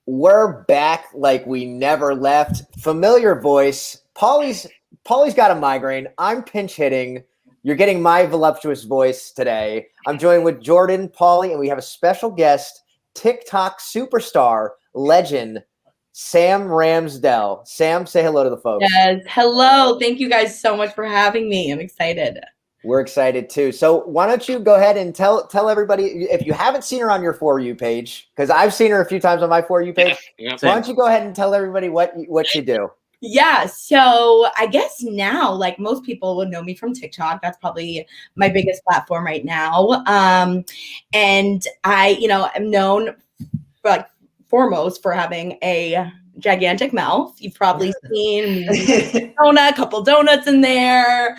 We're back like we never left. Familiar voice. Paulie's got a migraine. I'm pinch hitting. You're getting my voluptuous voice today. I'm joined with Jordan, Paulie, and we have a special guest, TikTok superstar, legend, Sam Ramsdell. Sam, say hello to the folks. Yes, hello. Thank you guys so much for having me. I'm excited. We're excited too. So why don't you go ahead and tell everybody, if you haven't seen her on your For You page, because I've seen her a few times on my For You page. Yeah. Why don't you go ahead and tell everybody what you do? Yeah, so I guess now, like most people would know me from TikTok. That's probably my biggest platform right now. And I, am known foremost for having a gigantic mouth. You've probably seen me a couple donuts in there,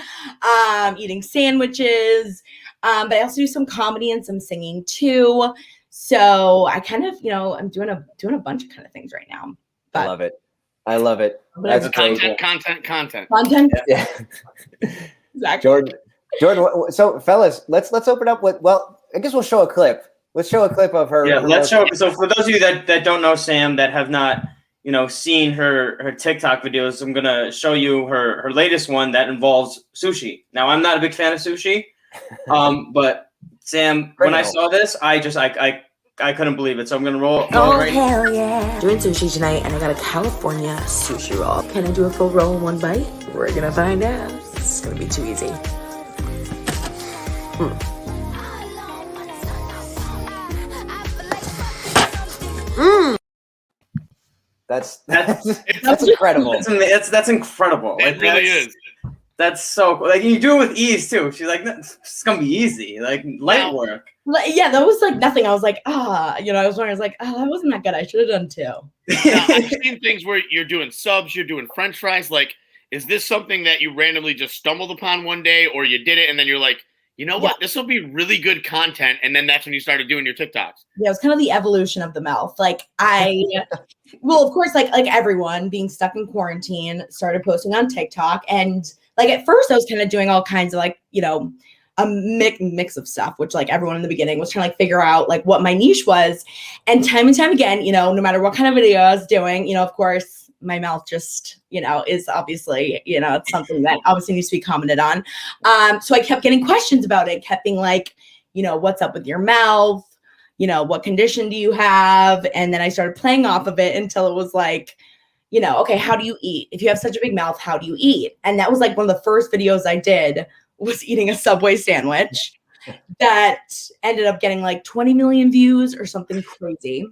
eating sandwiches. But I also do some comedy and some singing too. So I kind of, I'm doing a bunch of kind of things right now. But I love it. That's Content. Yeah. Exactly. Jordan. So fellas, let's open up with, I guess we'll show a clip. Let's show a clip of her. Yeah, let's show. So for those of you that don't know Sam, that have not, seen her TikTok videos, I'm gonna show you her latest one that involves sushi. Now, I'm not a big fan of sushi, but Sam, when I saw this, I couldn't believe it. So I'm gonna roll. Right. Hell yeah! Doing sushi tonight, and I got a California sushi roll. Can I do a full roll in one bite? We're gonna find out. It's gonna be too easy. That's incredible. That's incredible. It really is. That's so cool. Like, you do it with ease too. She's like, it's gonna be easy, like light work. Yeah, that was like nothing. I was like, I was like, that wasn't that good. I should have done two. Now, I've seen things where you're doing subs, you're doing French fries. Like, is this something that you randomly just stumbled upon one day, or you did it and then you're like, you know what, this will be really good content, and then that's when you started doing your TikToks? Yeah, it was kind of the evolution of the mouth. Like well, of course, like everyone being stuck in quarantine, started posting on TikTok, and like at first I was kind of doing all kinds of like, a mix of stuff, which like everyone in the beginning was trying to like figure out like what my niche was. And time again, no matter what kind of video I was doing, of course, my mouth just, is obviously, it's something that obviously needs to be commented on. So I kept getting questions about it, kept being like, what's up with your mouth? What condition do you have? And then I started playing off of it until it was like, okay, how do you eat? If you have such a big mouth, how do you eat? And that was like one of the first videos I did was eating a Subway sandwich that ended up getting like 20 million views or something crazy.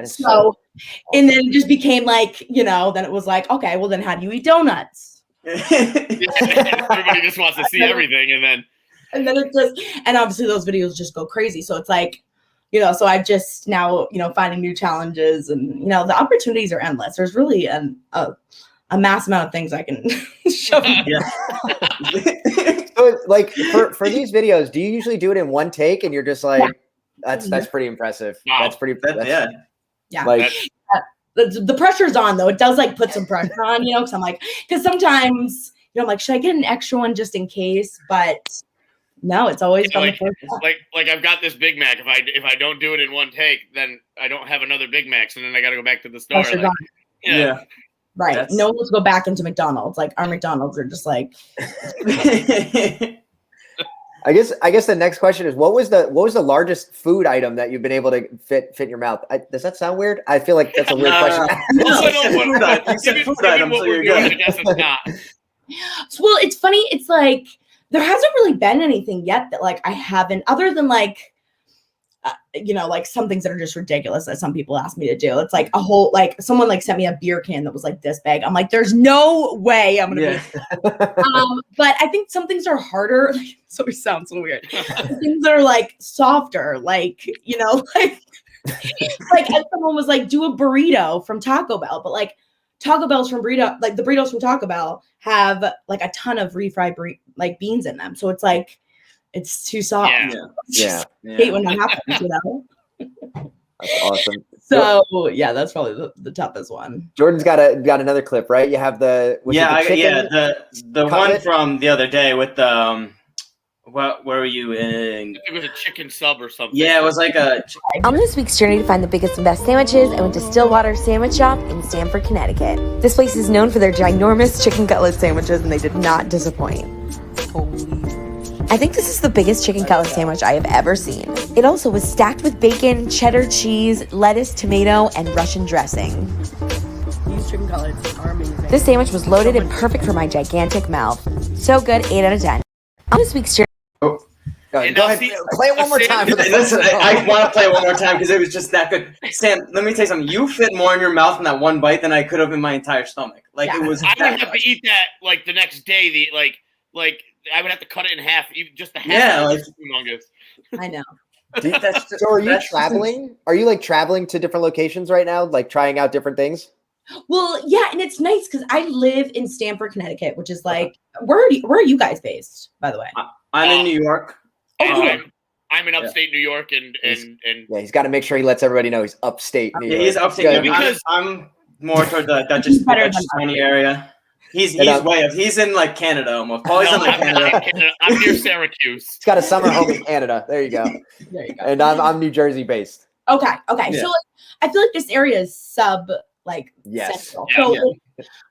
So, and then it just became like, then it was like, okay, well then how do you eat donuts? Everybody just wants to see everything. And then it just, and obviously those videos just go crazy. So it's like, so I just now, finding new challenges, and, the opportunities are endless. There's really a mass amount of things I can shove in. Yeah. So like for these videos, do you usually do it in one take and you're just like, that's pretty impressive. Wow. That's pretty, yeah. Like the pressure's on though. It does like put some pressure on, cause I'm like, cause sometimes, I'm like, should I get an extra one just in case? But no, it's always fun. Like I've got this Big Mac. If I don't do it in one take, then I don't have another Big Mac. So then I got to go back to the store. Yeah. Right. No one wants to go back into McDonald's. Like our McDonald's are just like. I guess the next question is, what was the largest food item that you've been able to fit in your mouth? Does that sound weird? I feel like that's a weird question. Well, it's funny. It's like there hasn't really been anything yet that like I haven't, other than like, like some things that are just ridiculous that some people ask me to do. It's like a whole, like someone like sent me a beer can that was like this big. I'm like, there's no way I'm going to be. But I think some things are harder. Like, so it sounds so weird. Things that are like softer, like, like if someone was like, do a burrito from Taco Bell, but like Taco Bell's from burrito, like the burritos from Taco Bell have like a ton of refried like beans in them. So it's like, it's too soft. Yeah. Hate when that happens, That's awesome. So yeah, that's probably the toughest one. Jordan's got another clip, right? You have the the one from the other day with the What? Where were you in? It was a chicken sub or something. Yeah, it was like a. On this week's journey to find the biggest and best sandwiches, I went to Stillwater Sandwich Shop in Stamford, Connecticut. This place is known for their ginormous chicken cutlet sandwiches, and they did not disappoint. I think this is the biggest chicken cutlet sandwich I have ever seen. It also was stacked with bacon, cheddar cheese, lettuce, tomato, and Russian dressing. These chicken cutlets are amazing. This sandwich was loaded and perfect for my gigantic mouth. So good, 8 out of 10. On this week's journey. Go ahead. Play it one more time. For the Listen, I want to play it one more time because it was just that good. Sam, let me tell you something. You fit more in your mouth in that one bite than I could have in my entire stomach. Like it was. I would have to eat that like the next day. Like I would have to cut it in half, even just the half. Yeah, like humongous. I know. Dude, So are you traveling? Are you like traveling to different locations right now, like trying out different things? Well, yeah, and it's nice because I live in Stamford, Connecticut, which is like where are you guys based, by the way? I'm in New York. I'm in upstate New York, and Yeah, he's got to make sure he lets everybody know he's upstate New York. He's upstate New York. Because I'm more toward the Dutchess County area. He's way up. He's in like Canada almost. Paul's in like Canada. I'm near Syracuse. He's got a summer home in Canada. There you go. There you go. And I'm New Jersey based. Okay. Yeah. So like, I feel like this area is Yes. central. Yeah. So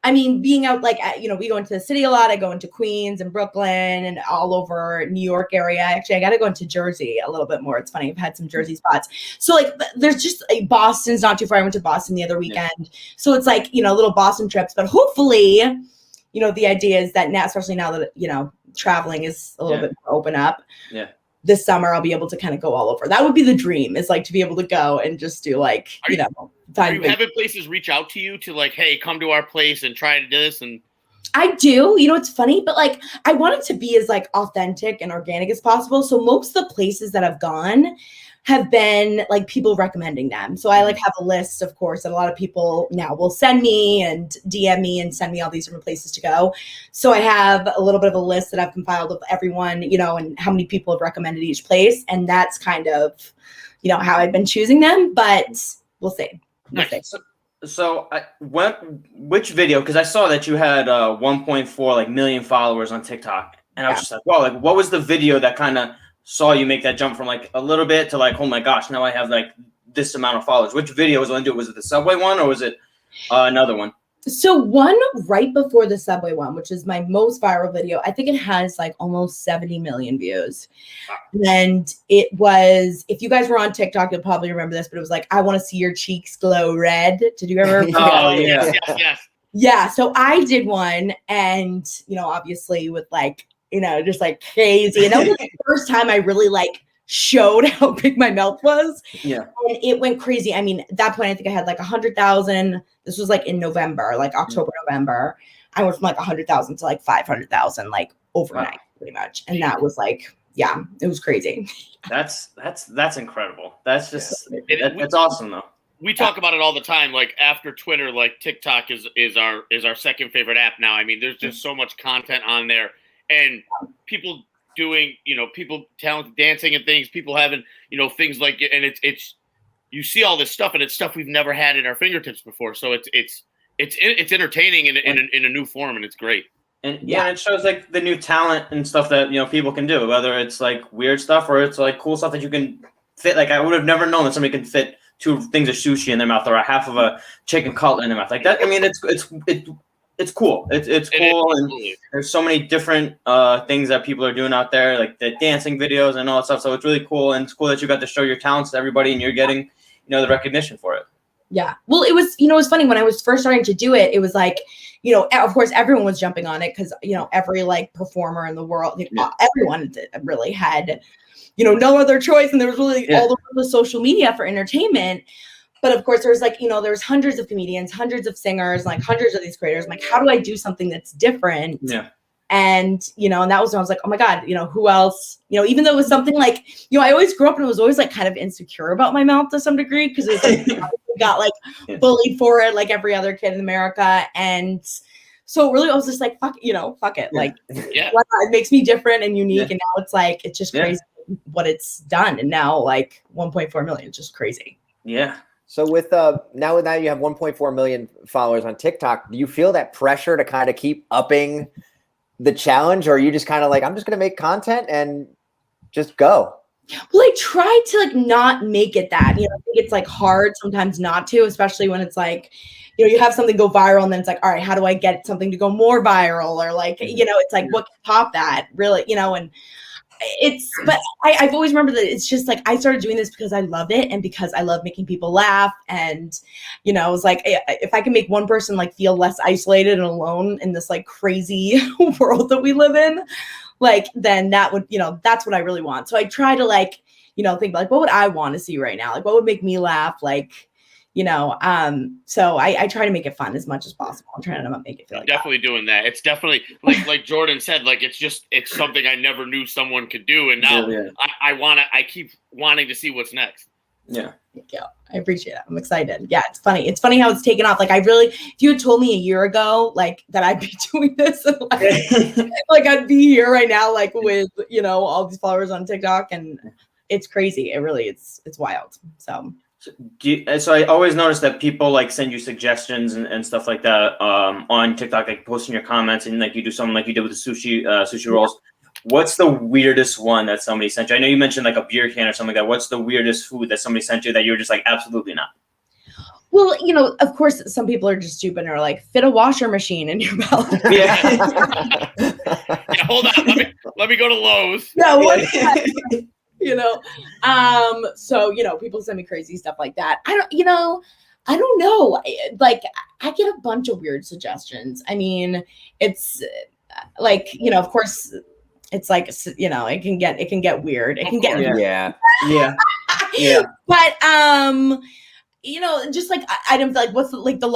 I mean, being out we go into the city a lot. I go into Queens and Brooklyn and all over New York area. Actually, I got to go into Jersey a little bit more. It's funny. I've had some Jersey spots. So like, there's just Boston's not too far. I went to Boston the other weekend. So it's like, little Boston trips, but hopefully, the idea is that now, especially now that, traveling is a little bit more open up. Yeah. This summer, I'll be able to kind of go all over. That would be the dream, is like to be able to go and just do like, Are you having places reach out to you to like, hey, come to our place and try to do this? And I do. It's funny, but like I want it to be as like authentic and organic as possible. So most of the places that I've gone have been like people recommending them. So I like have a list, of course, that a lot of people now will send me and DM me and send me all these different places to go. So I have a little bit of a list that I've compiled of everyone, and how many people have recommended each place. And that's kind of, how I've been choosing them, but we'll see. Nice. So which video? Because I saw that you had 1.4 million followers on TikTok, and I was just like, wow, like what was the video that kind of saw you make that jump from like a little bit to like, oh my gosh, now I have like this amount of followers? Which video was on? Was it the Subway one or was it another one? So one right before the Subway one, which is my most viral video, I think it has like almost 70 million views. And it was, if you guys were on TikTok, you'll probably remember this, but it was like, I want to see your cheeks glow red. Did you ever? Oh, yeah. Yes. Yeah. So I did one, and, obviously with like, just like crazy. And that was the first time I really like showed how big my mouth was. Yeah. And it went crazy. I mean, at that point, I think I had like 100,000. This was like in November, like October, November. I went from like 100,000 to like 500,000, like overnight, pretty much. And that was like, yeah, it was crazy. That's incredible. That's just that's awesome though. We talk about it all the time. Like after Twitter, like TikTok is our second favorite app now. I mean, there's just so much content on there, and people doing, people talented dancing and things, people having, things like, and it's you see all this stuff, and it's stuff we've never had at our fingertips before. So it's entertaining in a new form, and it's great. And yeah, it shows like the new talent and stuff that people can do, whether it's like weird stuff or it's like cool stuff that you can fit. Like I would have never known that somebody can fit 2 things of sushi in their mouth or a half of a chicken cutlet in their mouth. Like that. I mean, it's cool. It's cool, and there's so many different things that people are doing out there, like the dancing videos and all that stuff. So it's really cool, and it's cool that you got to show your talents to everybody, and you're getting the recognition for it. Yeah. Well, it was, it was funny when I was first starting to do it. It was like, of course, everyone was jumping on it because, every like performer in the world, everyone really had, no other choice. And there was really all over the social media for entertainment. But of course, there was like, there's hundreds of comedians, hundreds of singers, like hundreds of these creators. I'm like, how do I do something that's different? Yeah. And, and that was when I was like, oh my God, who else, even though it was something like, I always grew up and was always like kind of insecure about my mouth to some degree, because it was like, got like bullied for it, like every other kid in America. And so really I was just like, fuck it. Like, it makes me different and unique. And now it's like, it's just crazy what it's done. And now like 1.4 million, it's just crazy. Yeah. So with now you have 1.4 million followers on TikTok, do you feel that pressure to kind of keep upping the challenge, or are you just kind of like, I'm just going to make content and just go? Well, I try to like not make it that, you know, I think it's like hard sometimes not to, especially when it's like, you know, you have something go viral and then it's like, all right, how do I get something to go more viral? Or like, you know, it's like, what can top that really, you know, and but I've always remembered that it's just like, I started doing this because I love it and because I love making people laugh. And, you know, it was like, if I can make one person like feel less isolated and alone in this like crazy world that we live in, like, then that would, you know, that's what I really want. So I try to like, you know, think like, what would I want to see right now? Like, what would make me laugh? Like, you know, so I try to make it fun as much as possible. I'm trying to not make it feel like definitely doing that. It's definitely like Jordan said, like it's something I never knew someone could do, and now I keep wanting to see what's next. Yeah. Yeah, I appreciate it. I'm excited. Yeah, it's funny. It's funny how it's taken off. Like if you had told me a year ago, like that I'd be doing this, and like I'd be here right now, like with, you know, all these followers on TikTok, and it's crazy. It really, it's wild. So I always notice that people like send you suggestions and stuff like that on TikTok, like posting your comments, and like you do something like you did with the sushi rolls. What's the weirdest one that somebody sent you? I know you mentioned like a beer can or something like that. What's the weirdest food that somebody sent you that you were just like, absolutely not? Well, you know, of course, some people are just stupid and are like, fit a washer machine in your mouth. Yeah. Yeah, hold on. Let me go to Lowe's. Yeah, you know, so, you know, people send me crazy stuff like that. I don't know. Like, I get a bunch of weird suggestions. I mean, it's like, you know, of course, it's like, you know, it can get weird. It can get weird. Yeah. But you know, just like items like what's the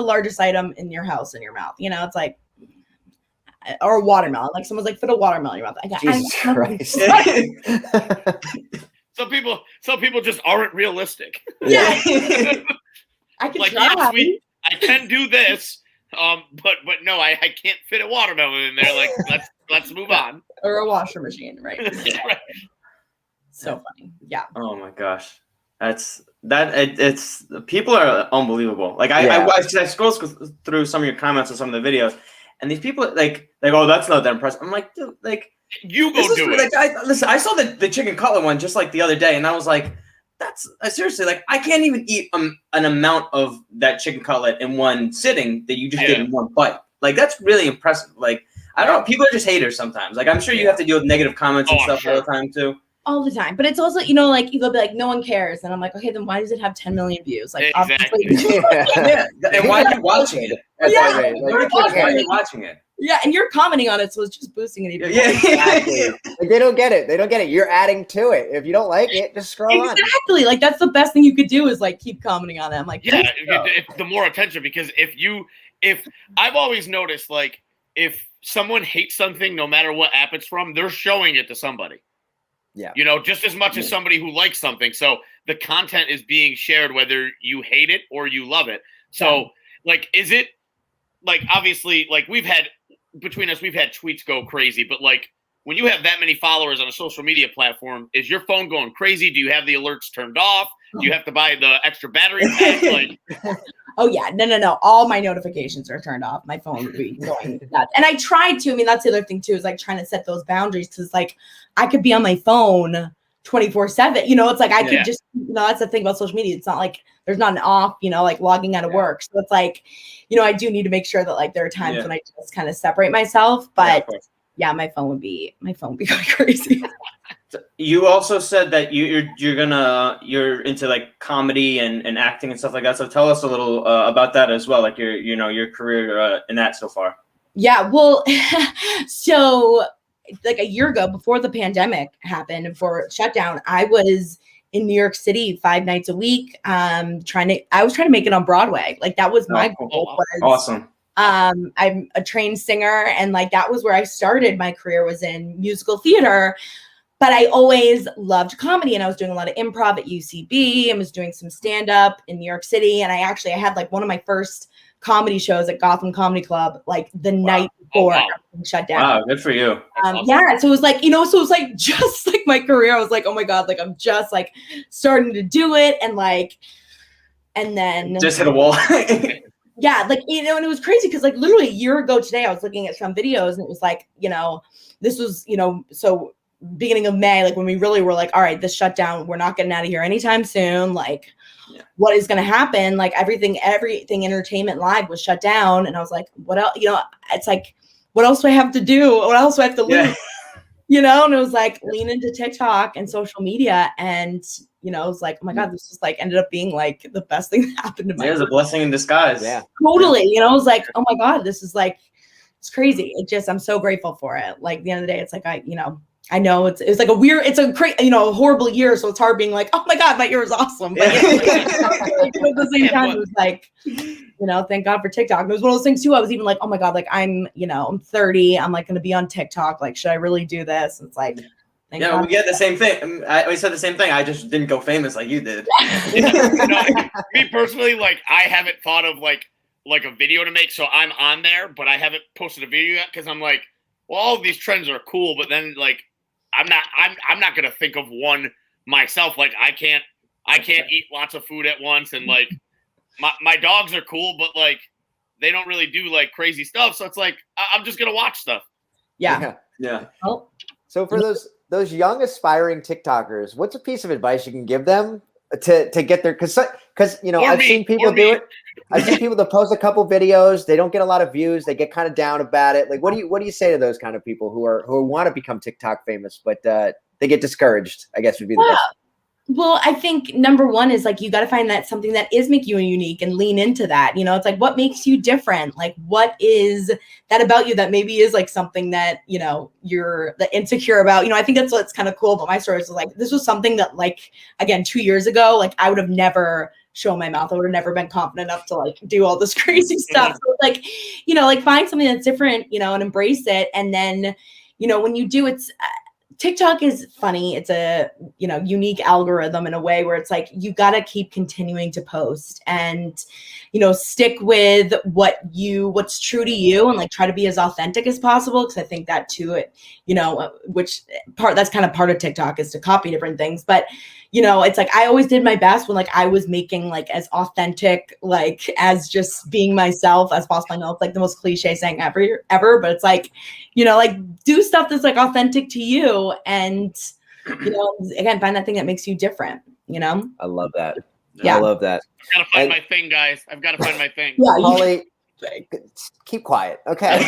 largest item in your house in your mouth? You know, it's like, or a watermelon. Like someone's like, fit a watermelon in your mouth. Jesus Christ. Some people just aren't realistic. Yeah. I can like, try. yes, I can do this. But no, I can't fit a watermelon in there. Like, let's move on. Or a washer machine, right? Right. So funny. Yeah. Oh my gosh. It's people are unbelievable. Like I scroll through some of your comments on some of the videos, and these people like, oh, that's not that impressive. I'm like, dude, like, you go do it. Like, listen, I saw the chicken cutlet one just like the other day, and I was like, that's seriously, like, I can't even eat an amount of that chicken cutlet in one sitting that you just did in one bite. Like, that's really impressive. Like, I don't know, people are just haters sometimes. Like, I'm sure you have to deal with negative comments and stuff all the time too. All the time. But it's also, you know, like, they'll be like, no one cares. And I'm like, okay, then why does it have 10 million views? Like, exactly. Yeah. And why are you watching it? Why are you watching it? Yeah, and you're commenting on it, so it's just boosting it even more. Exactly. Like, they don't get it. You're adding to it. If you don't like it, just scroll on. Exactly. Like, that's the best thing you could do is like keep commenting on it. I'm like, yeah, the more attention, because if I've always noticed, like, if someone hates something, no matter what app it's from, they're showing it to somebody. Yeah. You know, just as much as somebody who likes something. So the content is being shared whether you hate it or you love it. So, like, is it, like, obviously, like, between us, we've had tweets go crazy, but like, when you have that many followers on a social media platform, is your phone going crazy? Do you have the alerts turned off? Do you have to buy the extra battery pack? Like, oh yeah, no. All my notifications are turned off. My phone would be going nuts. And I tried to. I mean, that's the other thing too, is like trying to set those boundaries, because like I could be on my phone 24/7. You know, it's like I could just, you know, that's the thing about social media. It's not like there's not an off, you know, like logging out of work. So it's like, you know, I do need to make sure that like there are times when I just kind of separate myself. But yeah, my phone would be going crazy. You also said that you're into like comedy and acting and stuff like that. So tell us a little about that as well, like your career in that so far. Yeah, well, so like a year ago, before the pandemic happened, before shutdown, I was in New York City 5 nights a week, I was trying to make it on Broadway. Like, that was my goal. Awesome. I'm a trained singer, and like that was where I started my career, was in musical theater. But I always loved comedy, and I was doing a lot of improv at UCB and was doing some stand-up in New York City. And I had like one of my first comedy shows at Gotham Comedy Club, like the night before everything shut down. Wow, good for you. Yeah, so it was like, you know, so it was like just like my career. I was like, oh my God, like I'm just like starting to do it, and then just hit a wall. Yeah, like, you know, and it was crazy because like literally a year ago today, I was looking at some videos and it was like, you know, this was, you know, so beginning of May, like when we really were like, all right, this shutdown, we're not getting out of here anytime soon. Like, what is going to happen? Like everything entertainment live was shut down. And I was like, what else? You know, it's like, what else do I have to do? What else do I have to lose? You know, and it was like lean into TikTok and social media. And, you know, it was like, oh my God, this was like ended up being like the best thing that happened to my It was a blessing in disguise. Yeah. Totally. You know, I was like, oh my God, this is like, it's crazy. It just, I'm so grateful for it. Like at the end of the day, it's like, I know it's like a weird, it's a crazy, you know, a horrible year. So it's hard being like, oh my God, my year was awesome. But like, at the same time, it was like, you know, thank God for TikTok. And it was one of those things too. I was even like, oh my God, like I'm 30. I'm like going to be on TikTok. Like, should I really do this? And it's like, thank God. We get the same thing. We said the same thing. I just didn't go famous like you did. Me personally, like I haven't thought of like a video to make. So I'm on there, but I haven't posted a video yet because I'm like, well, all of these trends are cool, but then like, I'm not gonna think of one myself. Like I can't eat lots of food at once, and like my dogs are cool, but like they don't really do like crazy stuff. So it's like I'm just gonna watch stuff. Yeah. Oh. So for those young aspiring TikTokers, what's a piece of advice you can give them to get their because you know I've seen people do it. I've seen people that post a couple videos, they don't get a lot of views, they get kind of down about it. Like what do you say to those kind of people who want to become TikTok famous, but they get discouraged, I guess would be the best. Well, I think number one is like you got to find that something that is making you unique and lean into that. You know, it's like what makes you different? Like what is that about you that maybe is like something that, you know, you're insecure about? You know, I think that's what's kind of cool about my story is like this was something that like again 2 years ago, like I would have never shown my mouth. I would have never been confident enough to like do all this crazy stuff. So like, you know, like find something that's different, you know, and embrace it. And then, you know, when you do, it's TikTok is funny. It's a, you know, unique algorithm in a way where it's like, you got to keep continuing to post and, you know, stick with what's true to you and like try to be as authentic as possible. Cause I think that too, it, you know, that's kind of part of TikTok is to copy different things. But, you know, it's like, I always did my best when like I was making like as authentic, like as just being myself as possible. I know it's like the most cliche saying ever, but it's like, you know, like do stuff that's like authentic to you and, you know, again, find that thing that makes you different, you know? I love that. Yeah. I love that. I've got to find my thing, guys. I've got to find my thing. Yeah, Paulie, keep quiet. Okay.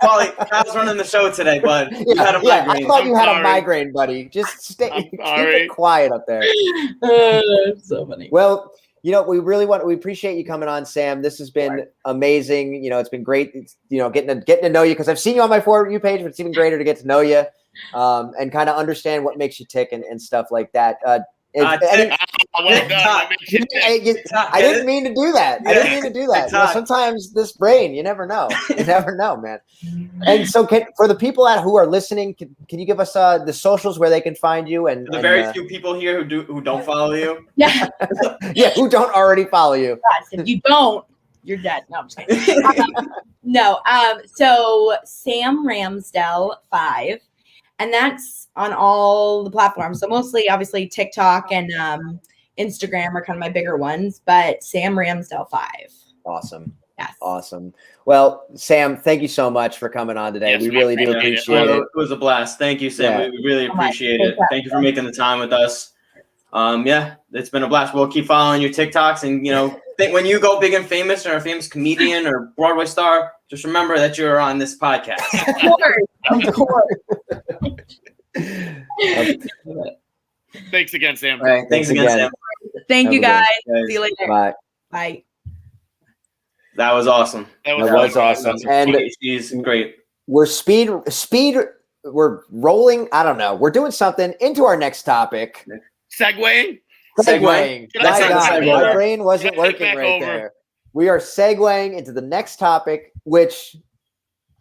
Paulie, I was running the show today, bud. You had a migraine. I thought you had sorry. a migraine, buddy. Just keep sorry. it quiet up there. So funny. Well, you know, we appreciate you coming on, Sam. This has been amazing. You know, it's been great. It's, you know, getting to know you because I've seen you on my For You page, but it's even greater to get to know you and kind of understand what makes you tick and stuff like that. I didn't mean to do that. I didn't mean to do that. You know, sometimes this brain, you never know. You never know, man. And so for the people who are listening, can you give us the socials where they can find you? And the very few people here who don't follow you. Yeah. Yeah, who don't already follow you. Yes, if you don't, you're dead. No, I'm just kidding. So Sam Ramsdell 5. And that's on all the platforms. So mostly, obviously, TikTok and Instagram are kind of my bigger ones, but Sam Ramsdell 5. Awesome. Yes. Awesome. Well, Sam, thank you so much for coming on today. Yes, we really do appreciate it. It was a blast. Thank you, Sam. Yeah. We really appreciate it. Thank you for making the time with us. Yeah, it's been a blast. We'll keep following your TikToks and, you know, when you go big and famous or a famous comedian or Broadway star, just remember that you're on this podcast. Of course. Thanks again, Sam. Right, Thanks again, Sam. Thank you, guys. Guys. See you later. Bye. Bye. That was awesome. That was awesome. And she's great. we're we're rolling. I don't know. We're doing something into our next topic. Segueing. Segueing. Can I My take God, back my over? brain wasn't Can I take working back right over? there. We are segueing into the next topic, which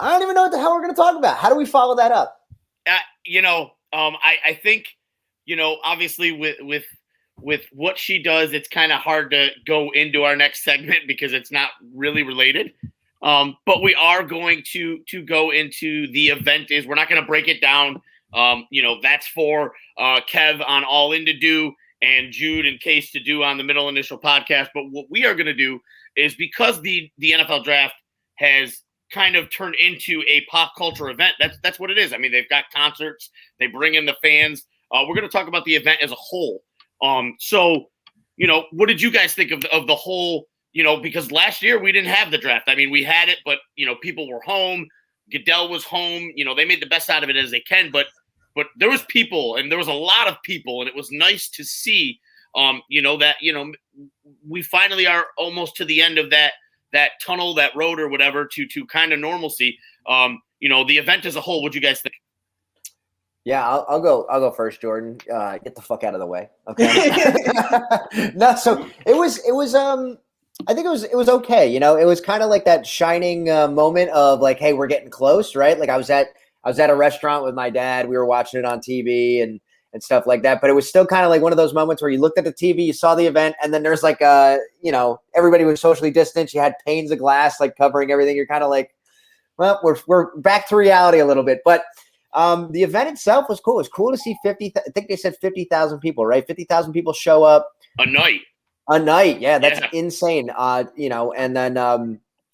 I don't even know what the hell we're going to talk about. How do we follow that up? I think, you know, obviously with what she does, it's kind of hard to go into our next segment because it's not really related. But we are going to go into the event is we're not going to break it down. That's for Kev on All In to Do and Jude and Case to do on the Middle Initial podcast. But what we are going to do is because the NFL draft has kind of turned into a pop culture event. That's what it is. I mean, they've got concerts, they bring in the fans. We're going to talk about the event as a whole. So, what did you guys think of the whole, because last year we didn't have the draft. I mean, we had it, but, people were home. Goodell was home. They made the best out of it as they can, but there was people, and there was a lot of people, and it was nice to see, that, we finally are almost to the end of that tunnel, that road or whatever to kind of normalcy. The event as a whole, what do you guys think? Yeah, I'll go first, Jordan. Get the fuck out of the way. Okay. No, so it was I think it was okay. It was kind of like that shining moment of like, hey, we're getting close, right? Like I was at a restaurant with my dad. We were watching it on TV and stuff like that. But it was still kind of like one of those moments where you looked at the TV, you saw the event, and then there's like everybody was socially distanced. You had panes of glass like covering everything. You're kind of like, well, we're back to reality a little bit. But the event itself was cool. It was cool to see 50. I think they said 50,000 people, right? 50,000 people show up a night. Yeah, that's insane. And then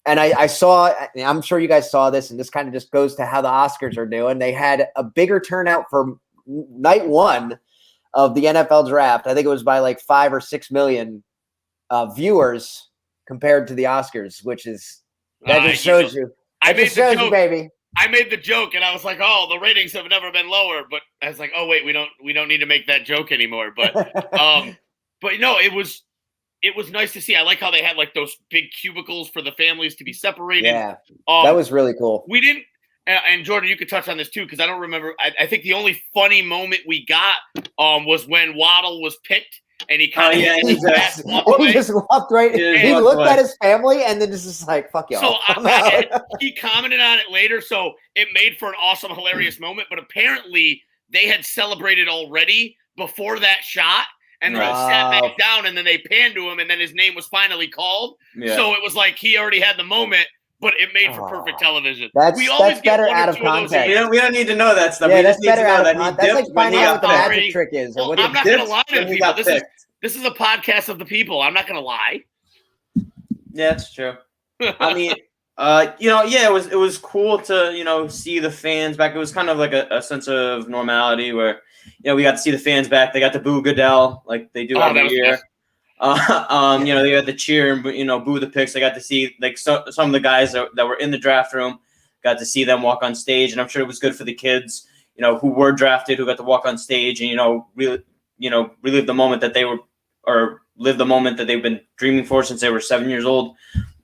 and I saw. I'm sure you guys saw this, and this kind of just goes to how the Oscars are doing. They had a bigger turnout for night one of the NFL draft. I think it was by like 5 or 6 million viewers compared to the Oscars, which is just shows you. That just shows you, baby. I made the joke and I was like, oh, the ratings have never been lower. But I was like, oh wait, we don't need to make that joke anymore. But it was nice to see. I like how they had like those big cubicles for the families to be separated. Yeah, that was really cool. We didn't, and Jordan, you could touch on this too, because I don't remember. I think the only funny moment we got was when Waddle was picked. And he kind of he just walked right. He looked at his family and then just like, "Fuck y'all." So he commented on it later, so it made for an awesome, hilarious moment. But apparently, they had celebrated already before that shot, and then he sat back down, and then they panned to him, and then his name was finally called. Yeah. So it was like he already had the moment. But it made for perfect television. That's better out of context. We don't need to know that stuff. Yeah, that's better out of context. That's like finding out what the magic trick is. Well, I'm not going to lie to people. This is a podcast of the people. I'm not going to lie. Yeah, that's true. I mean, it was cool to, see the fans back. It was kind of like a sense of normality where, we got to see the fans back. They got to boo Goodell like they do every year. They had to cheer and boo the picks. I got to see like some of the guys that were in the draft room, got to see them walk on stage, and I'm sure it was good for the kids, who were drafted, who got to walk on stage and relive the moment that they were, or live the moment that they've been dreaming for since they were 7 years old.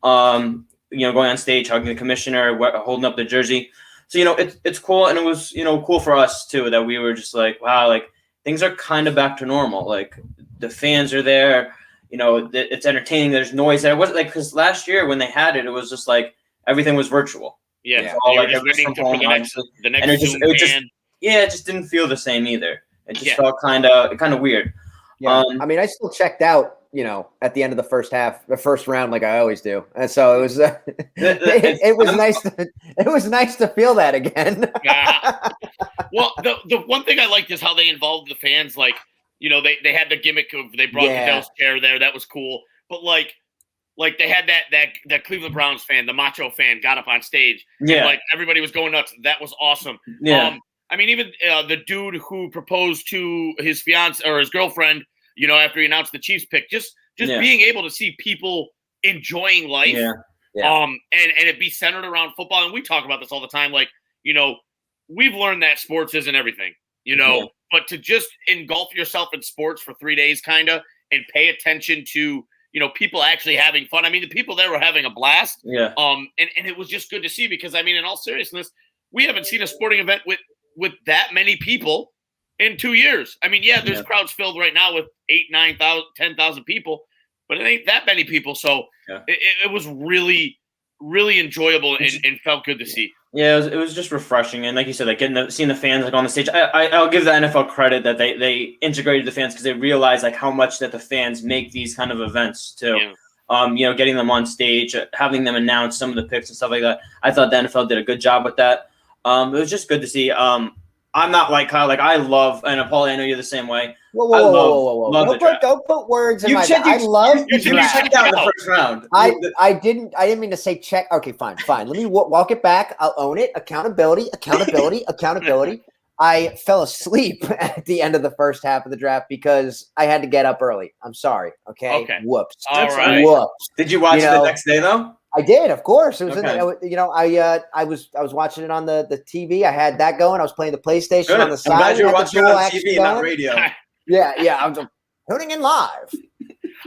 Going on stage, hugging the commissioner, holding up the jersey. So it's cool, and it was cool for us too that we were just like, wow, like things are kind of back to normal. Like the fans are there. It's entertaining. There's noise. It wasn't like, because last year when they had it, it was just like everything was virtual. Yeah. All, like, the next it just didn't feel the same either. It just felt kind of weird. Yeah. I mean, I still checked out, at the end of the first round, like I always do. And so it was, it was nice to feel that again. Well, the one thing I liked is how they involved the fans. Like, they had the gimmick of they brought Goodell's chair there. That was cool. But like they had that Cleveland Browns fan, the macho fan, got up on stage. Yeah. And, like everybody was going nuts. That was awesome. Yeah. I mean, even the dude who proposed to his fiance or his girlfriend, after he announced the Chiefs pick, just being able to see people enjoying life. Yeah. Yeah. And it be centered around football. And we talk about this all the time. Like, we've learned that sports isn't everything, but to just engulf yourself in sports for 3 days, kind of, and pay attention to, people actually having fun. I mean, the people there were having a blast. Yeah. And it was just good to see because, I mean, in all seriousness, we haven't seen a sporting event with that many people in 2 years. I mean, there's crowds filled right now with 8,000, 9,000, 10,000 people, but it ain't that many people. So it was really, really enjoyable and felt good to see. Yeah, it was just refreshing, and like you said, like seeing the fans like on the stage. I'll give the NFL credit that they integrated the fans because they realized like how much that the fans make these kind of events too. Yeah. Getting them on stage, having them announce some of the picks and stuff like that. I thought the NFL did a good job with that. It was just good to see. I'm not like Kyle. Like I love, and Paulie, I know you're the same way. Whoa. love the draft. Don't put words in You my checked- mouth. I love the you draft. checked out in the first round. I didn't mean to say check. Okay, fine. Let me walk it back. I'll own it. Accountability. I fell asleep at the end of the first half of the draft because I had to get up early. I'm sorry. Okay. Whoops. All right. Whoops. Did you watch it the next day though? I did, of course. It was Okay. I was watching it on the TV. I had that going. I was playing the PlayStation Good. on the side. I'm glad you're I had the watching it dual on action TV, not going. radio. Yeah. I was tuning in live.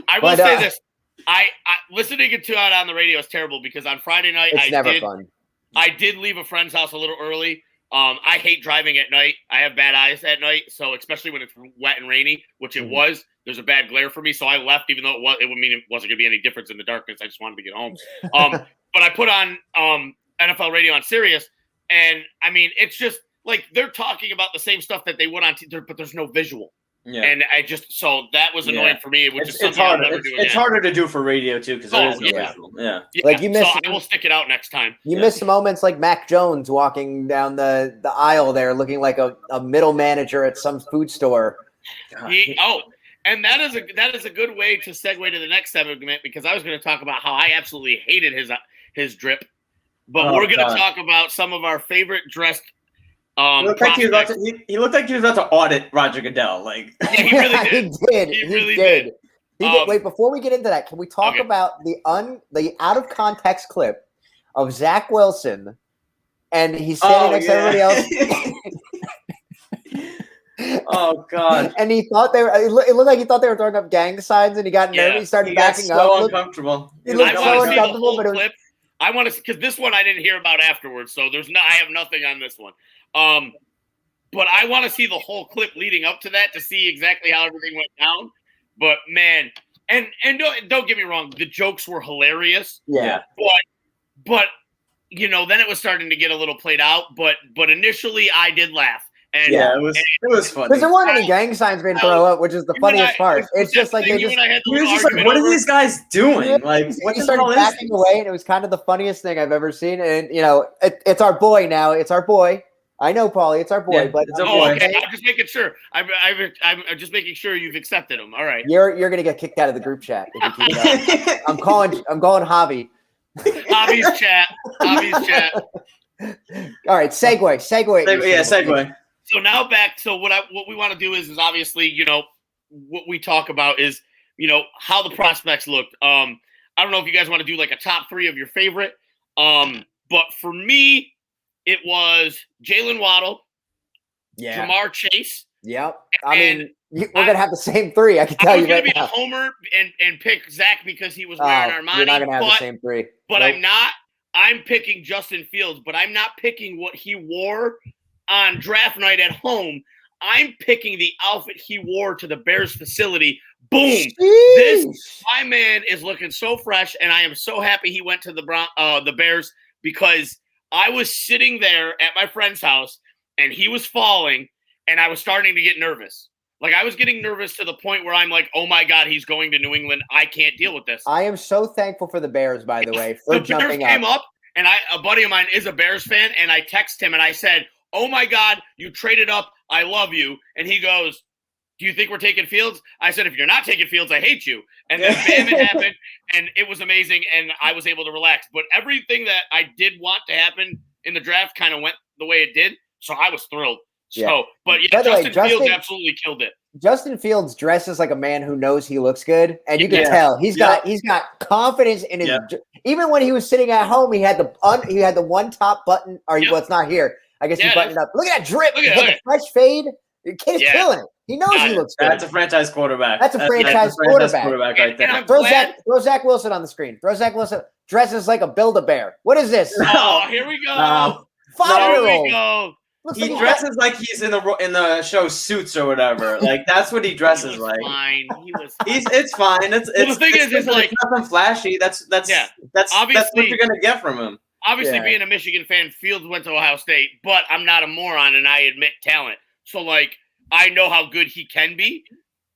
I will say this. I listening to it on the radio is terrible because on Friday night It's never fun. I did leave a friend's house a little early. I hate driving at night. I have bad eyes at night, so especially when it's wet and rainy, which it was. There's a bad glare for me, so I left, even though it would mean it wasn't going to be any difference in the darkness. I just wanted to get home. But I put on NFL radio on Sirius, and I mean, it's just like they're talking about the same stuff that they would on TV, but there's no visual. Yeah. And so that was annoying for me, which is something harder. I'll never do again. It's harder to do for radio too because there is no yeah. visual. Yeah. Like you missed. So I will stick it out next time. You missed moments like Mac Jones walking down the aisle there, looking like a middle manager at some food store. And that is a good way to segue to the next segment because I was going to talk about how I absolutely hated his drip, but we're going to talk about some of our favorite dressed. He looked like he was about to audit Roger Goodell. Like yeah, he really did. He really did. Wait, before we get into that, can we talk about the out of context clip of Zach Wilson, and he's standing next to everybody else. Oh God! And he thought they were. It looked like he thought they were throwing up gang signs, and he got nervous. He started backing up. So uncomfortable. He looked so uncomfortable. But clip. I want to because this one I didn't hear about afterwards, so I have nothing on this one. But I want to see the whole clip leading up to that to see exactly how everything went down. But man, and don't get me wrong, the jokes were hilarious. Yeah. But then it was starting to get a little played out. But initially I did laugh. And it was funny. Because there weren't any gang signs being thrown up, which is the funniest part. It's just like they just. What are these guys doing? Like, what he started backing away, and it was kind of the funniest thing I've ever seen. And it's our boy now. It's our boy. I know, Paulie. It's our boy, but it's our boy. Okay. I'm just making sure. I'm just making sure you've accepted him. All right. You're gonna get kicked out of the group chat if you keep that. I'm calling Javi. Javi's chat. All right, segue. Yeah, segue. So now back. So what we want to do is obviously what we talk about is how the prospects looked. I don't know if you guys want to do like a top 3 of your favorite. But for me, it was Jalen Waddle, Jamar Chase. Yep. I mean, we're gonna have the same 3. I can tell you that. I'm right gonna now. be a homer and pick Zach because he was wearing Armani. You're not gonna have the same 3. But nope. I'm not. I'm picking Justin Fields, but I'm not picking what he wore on draft night at home. I'm picking the outfit he wore to the Bears facility. Boom! My man is looking so fresh, and I am so happy he went to the Bears because I was sitting there at my friend's house, and he was falling, and I was starting to get nervous. Like, I was getting nervous to the point where I'm like, oh, my God, he's going to New England. I can't deal with this. I am so thankful for the Bears, by the way, for jumping up. The Bears came up, and a buddy of mine is a Bears fan, and I text him, and I said, oh, my God, you traded up. I love you. And he goes, do you think we're taking Fields? I said, if you're not taking Fields, I hate you. And then bam, it happened, and it was amazing, and I was able to relax. But everything that I did want to happen in the draft kind of went the way it did, so I was thrilled. So, but yeah, Justin Fields absolutely killed it. Justin Fields dresses like a man who knows he looks good, and you can tell he's got confidence in his. Even when he was sitting at home, he had the one top button. Well, it's not here. I guess he buttoned up. Look at that drip! Look at the fresh fade. The kid is killing it. He knows he looks good. That's a franchise quarterback. That's a franchise quarterback right there. Throw Zach Wilson on the screen. Throw Zach Wilson. Dresses like a Build-A-Bear. What is this? Oh, here we go. 5-year-old. He dresses like he's in the show Suits or whatever. Like that's what he dresses like. Fine. It's fine. The thing is, it's like nothing flashy. That's what you're gonna get from him. Obviously, being a Michigan fan, Fields went to Ohio State, but I'm not a moron, and I admit talent. So like, I know how good he can be.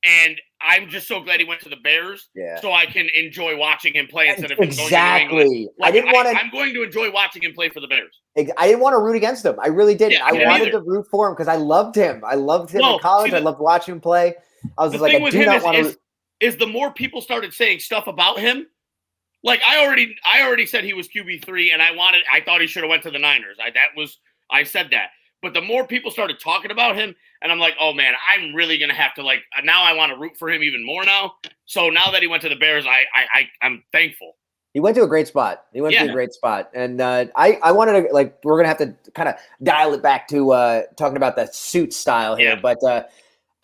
And I'm just so glad he went to the Bears, so I can enjoy watching him play instead of him going to New England. Like, I didn't want to. I'm going to enjoy watching him play for the Bears. I didn't want to root against him. I really didn't. Yeah, I wanted to root for him because I loved him. I loved him in college. I loved watching him play. I was just like, I do not want to. Is the more people started saying stuff about him, like I already said he was QB3, and I thought he should have went to the Niners. I said that. But the more people started talking about him, and I'm like, oh man, I'm really gonna have to now I want to root for him even more now. So now that he went to the Bears, I'm thankful. He went to a great spot. And I wanted to we're gonna have to kind of dial it back to talking about the suit style here. But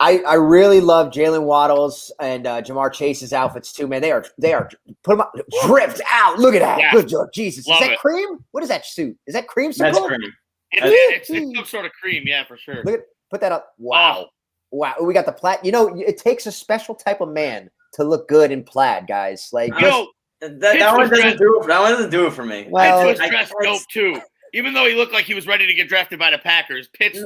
I really love Jalen Waddle's and Jamar Chase's outfits too, man. They are put them up, dripped out. Look at that. Yeah. Good job. Jesus. Love is that it. cream? What is that suit? Is that cream? That's cream. It's some sort of cream, yeah, for sure. Put that up. Wow. Wow. We got the plaid. It takes a special type of man to look good in plaid, guys. Like that one doesn't do it. That one doesn't do it for me. Well, Pitts was dressed dope too. Even though he looked like he was ready to get drafted by the Packers, Pitts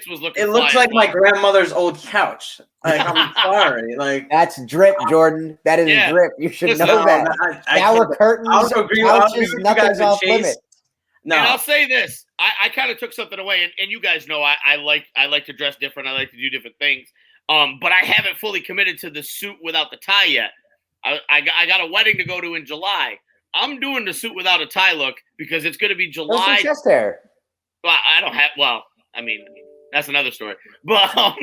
was looking. It looks like my grandmother's old couch. Like I'm sorry. Like that's drip, Jordan. That is drip. You should know that. Shower curtains, couches, nothing's off limits. No. And I'll say this: I kind of took something away, and you guys know I like to dress different. I like to do different things. But I haven't fully committed to the suit without the tie yet. I got a wedding to go to in July. I'm doing the suit without a tie look because it's going to be July. What's your chest hair? Well, I don't have. Well, I mean, that's another story. But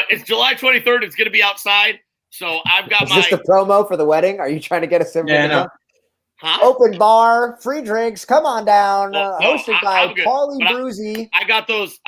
it's July 23rd. It's going to be outside. So I've got Is this the promo for the wedding? Are you trying to get us in? Huh? Open bar, free drinks. Come on down. Hosted by Paulie Bruzy. I got those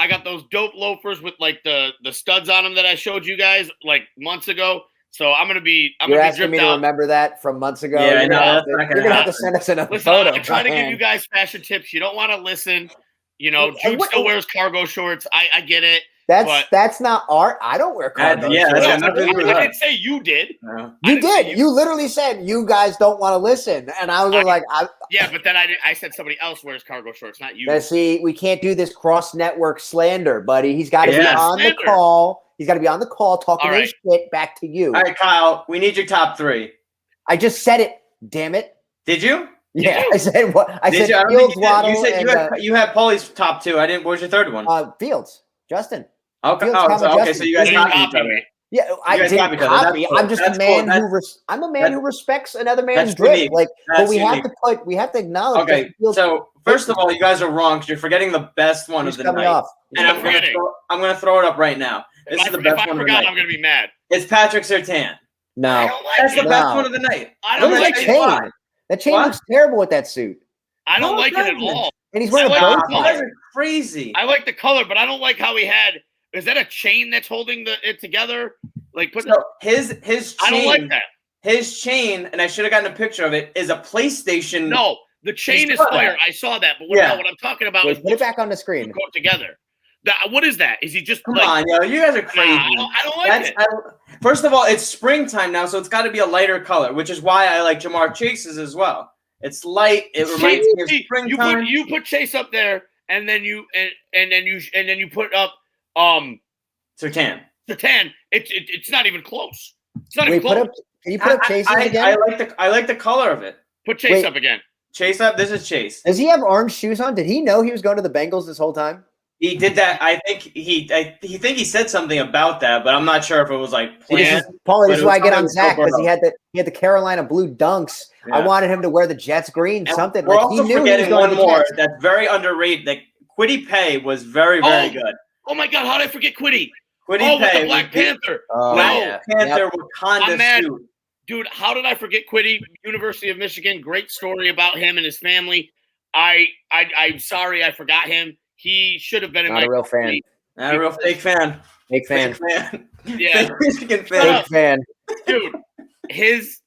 dope loafers with like the studs on them that I showed you guys like months ago. So I'm gonna be. You're asking me to remember that from months ago. Yeah, you're gonna have to send us another photo. I'm trying to give you guys fashion tips. You don't want to listen. Jude still wears cargo shorts. I get it. That's not art. I don't wear cargo shorts. I didn't say you did. You did. You literally said you guys don't want to listen, and I was like, yeah, but then I said somebody else wears cargo shorts, not you. See, we can't do this cross-network slander, buddy. He's got to be on the call. He's got to be on the call talking his shit back to you. All right, Kyle, we need your top three. I just said it. Damn it. Did you? Yeah, I said what? I said Fields, Waddle. You said you had Paulie's top two. I didn't. What was your third one? Fields, Justin. Okay. Justin. So you guys copied each other. Yeah, I didn't copy. I'm just a man I'm a man who respects another man's drip. But we have to acknowledge. Okay, so first of all, you guys are wrong because you're forgetting the best one of the night. And I'm going to throw it up right now. This is the best one of the night. I'm going to be mad. It's Patrick Surtain. No, that's the best one of the night. I don't like it. That chain looks terrible with that suit. I don't like it at all. And he's wearing a bow tie. You guys are crazy. I like the color, but I don't like how he had. Is that a chain that's holding it together? His chain. I don't like that. His chain, and I should have gotten a picture of it, is a PlayStation. No, the chain is fire. I saw that, but what I'm talking about is put it back on the screen. Go together. What is that? Is he just come on, yo? You guys are crazy. I don't like it. First of all, it's springtime now, so it's got to be a lighter color, which is why I like Jamar Chase's as well. It's light. It reminds me of springtime. You put Chase up there, and then you put up Surtain. It's not even close. It's not even close. Can you put up Chase again? I like the color of it. Put Chase up again. Chase up. This is Chase. Does he have orange shoes on? Did he know he was going to the Bengals this whole time? He did that. I think he said something about that, but I'm not sure if it was like planned. Paulie, this is why I get on Zach because he had the Carolina blue dunks. Yeah. I wanted him to wear the Jets green, something. We're also forgetting one more that's very underrated. That Kwity Paye was very good. Oh my God, how did I forget Kwity? Kwity Paye with the Black Panther. Black Panther Wakanda suit. Dude, how did I forget Kwity? University of Michigan. Great story about him and his family. I'm sorry I forgot him. He should have been in Not a real fan. Not a real fake fan. Fake fan. Yeah. Michigan fan. Fake fan. Dude, his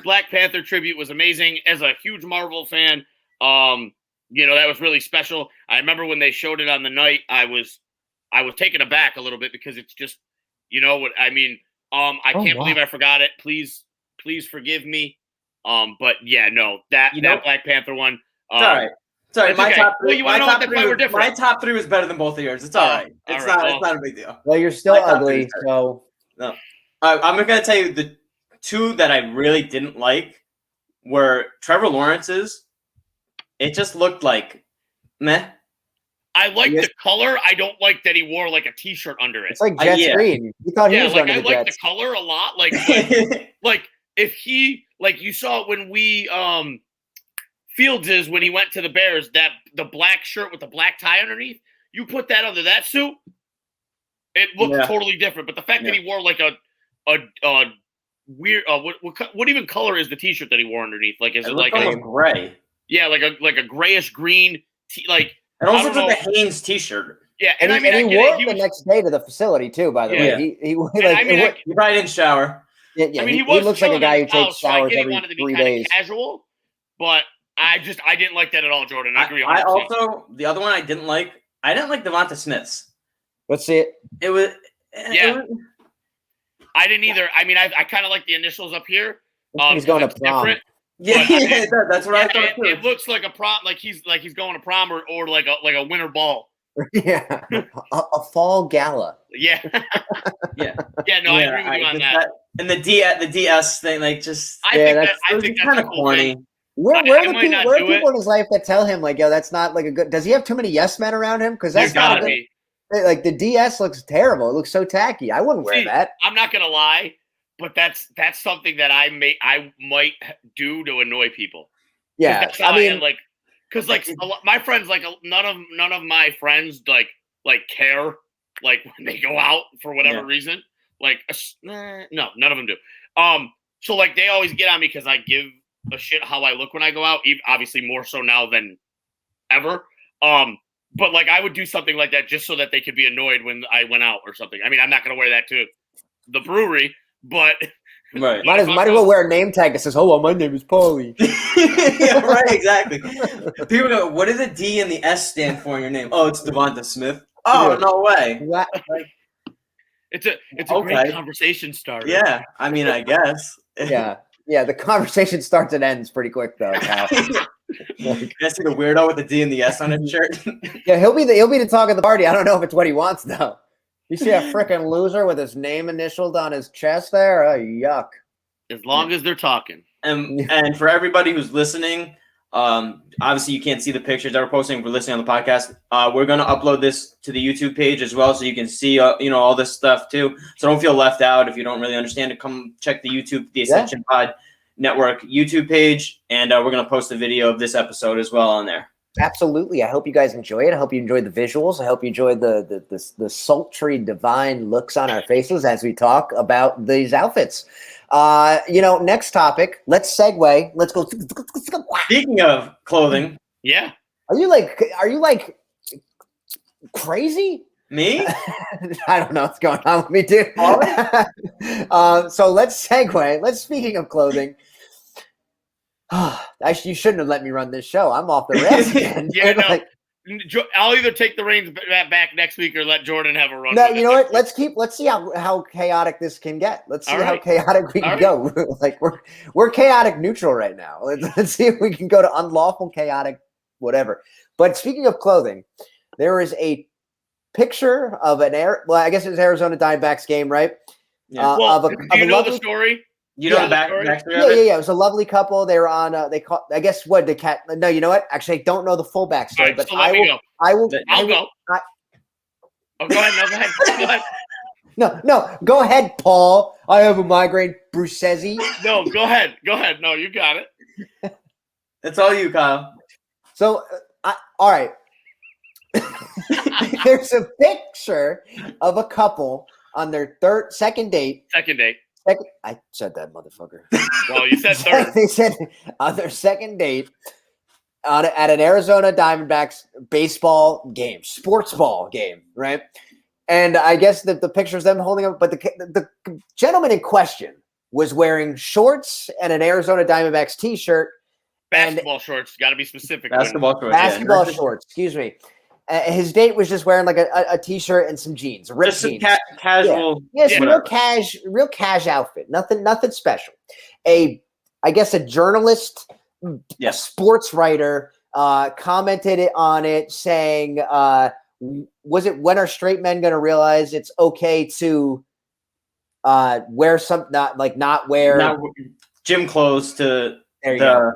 Black Panther tribute was amazing. As a huge Marvel fan, that was really special. I remember when they showed it on the night, I was taken aback a little bit because it's just, what I mean. I can't believe I forgot it. Please forgive me. But yeah, no, that Black Panther one. It's all right. Sorry, my top three. Well, my top three was better than both of yours. It's all right. It's not a big deal. Well, you're still ugly, so no. I'm going to tell you the two that I really didn't like were Trevor Lawrence's. It just looked like meh. I like the color. I don't like that he wore like a T-shirt under it. It's like Jets green. You thought he was like under I the like Jets. the color a lot. Like if he you saw when we Fields is when he went to the Bears, that the black shirt with the black tie underneath, you put that under that suit, it looked totally different. But the fact that he wore like a weird what even color is the T-shirt that he wore underneath? Like is it like a gray? Yeah, like a grayish green. Like it almost looks like a Hanes T-shirt. Yeah, and he wore it the next day to the facility too. By the way, he probably didn't shower. Yeah, I mean, he looks like a guy who takes showers every 3 days. Casual, but I didn't like that at all, Jordan. I agree. 100%. I also the other one I didn't like Devonta Smith's. Let's see it. It was I didn't either. I mean, I kind of like the initials up here. He's going to prom. Different. Yeah, that's what I thought too. It looks like a prom, like he's going to prom or like a winter ball. Yeah, a fall gala. Yeah, yeah. No, I agree with you on that. And the DS thing, like just I think that's kind of corny. Where are people in his life that tell him like, yo, that's not like a good? Does he have too many yes men around him? Because that's not good. Like the DS looks terrible. It looks so tacky. I wouldn't wear that. I'm not gonna lie, but that's something that I might do to annoy people. Yeah, I mean, because my friends, like none of my friends like care like when they go out for whatever reason. Like no, none of them do. So like they always get on me because I give a shit how I look when I go out. Obviously more so now than ever. But like I would do something like that just so that they could be annoyed when I went out or something. I mean, I'm not gonna wear that to the brewery, but right. Might as well wear a name tag that says, "Oh, well, my name is Paulie." Yeah, right, exactly. People go, "What does the D and the S stand for in your name?" Oh, it's Devonta Smith. Oh, no way. It's a great conversation starter. Yeah, I mean, I guess. Yeah. The conversation starts and ends pretty quick though. Cal. You guys see the weirdo with the D and the S on his shirt? Yeah, he'll be the talk of the party. I don't know if it's what he wants though. You see a freaking loser with his name initialed on his chest there? Oh, yuck. As long as they're talking. And for everybody who's listening, obviously you can't see the pictures that we're posting. If we're listening on the podcast. We're going to upload this to the YouTube page as well, so you can see all this stuff too. So don't feel left out if you don't really understand it. Come check the YouTube, the Ascension Pod Network YouTube page, and we're going to post a video of this episode as well on there. Absolutely. I hope you guys enjoy it. I hope you enjoyed the visuals. I hope you enjoyed the sultry, divine looks on our faces as we talk about these outfits. Next topic. Let's segue. Let's go. Speaking of clothing, yeah. Are you like crazy? Me? I don't know what's going on with me too. So let's segue. Speaking of clothing. Actually, you shouldn't have let me run this show. I'm off the rails again. I'll either take the reins back next week or let Jordan have a run. No, you know what? Let's see how chaotic this can get. Let's see how chaotic we can go. Like we're chaotic neutral right now. Let's see if we can go to unlawful, chaotic, whatever. But speaking of clothing, there is a picture of I guess it's Arizona Diamondbacks game, right? Yeah. Do you know the story? You know the backstory of it? Yeah. It was a lovely couple. They were on. They call. I guess what the cat. No, you know what? Actually, I don't know the full backstory, right, but so I will. I'll go. Go ahead. No, go ahead. No. Go ahead, Paul. I have a migraine. Brucesi. No, go ahead. No, you got it. It's all you, Kyle. So, all right. There's a picture of a couple on their second date. I said that, motherfucker. Well, you said third. They said on their second date at an Arizona Diamondbacks sports ball game, right? And I guess the picture's them holding up, but the gentleman in question was wearing shorts and an Arizona Diamondbacks t-shirt. Basketball shorts. Got to be specific. Basketball shorts, excuse me. His date was just wearing like a t-shirt and some jeans, ripped just some jeans. Casual. Yes, real cash outfit. Nothing special. I guess a journalist, a sports writer, commented on it saying, was it when are straight men going to realize it's okay to wear some not wear Not gym clothes to there you go.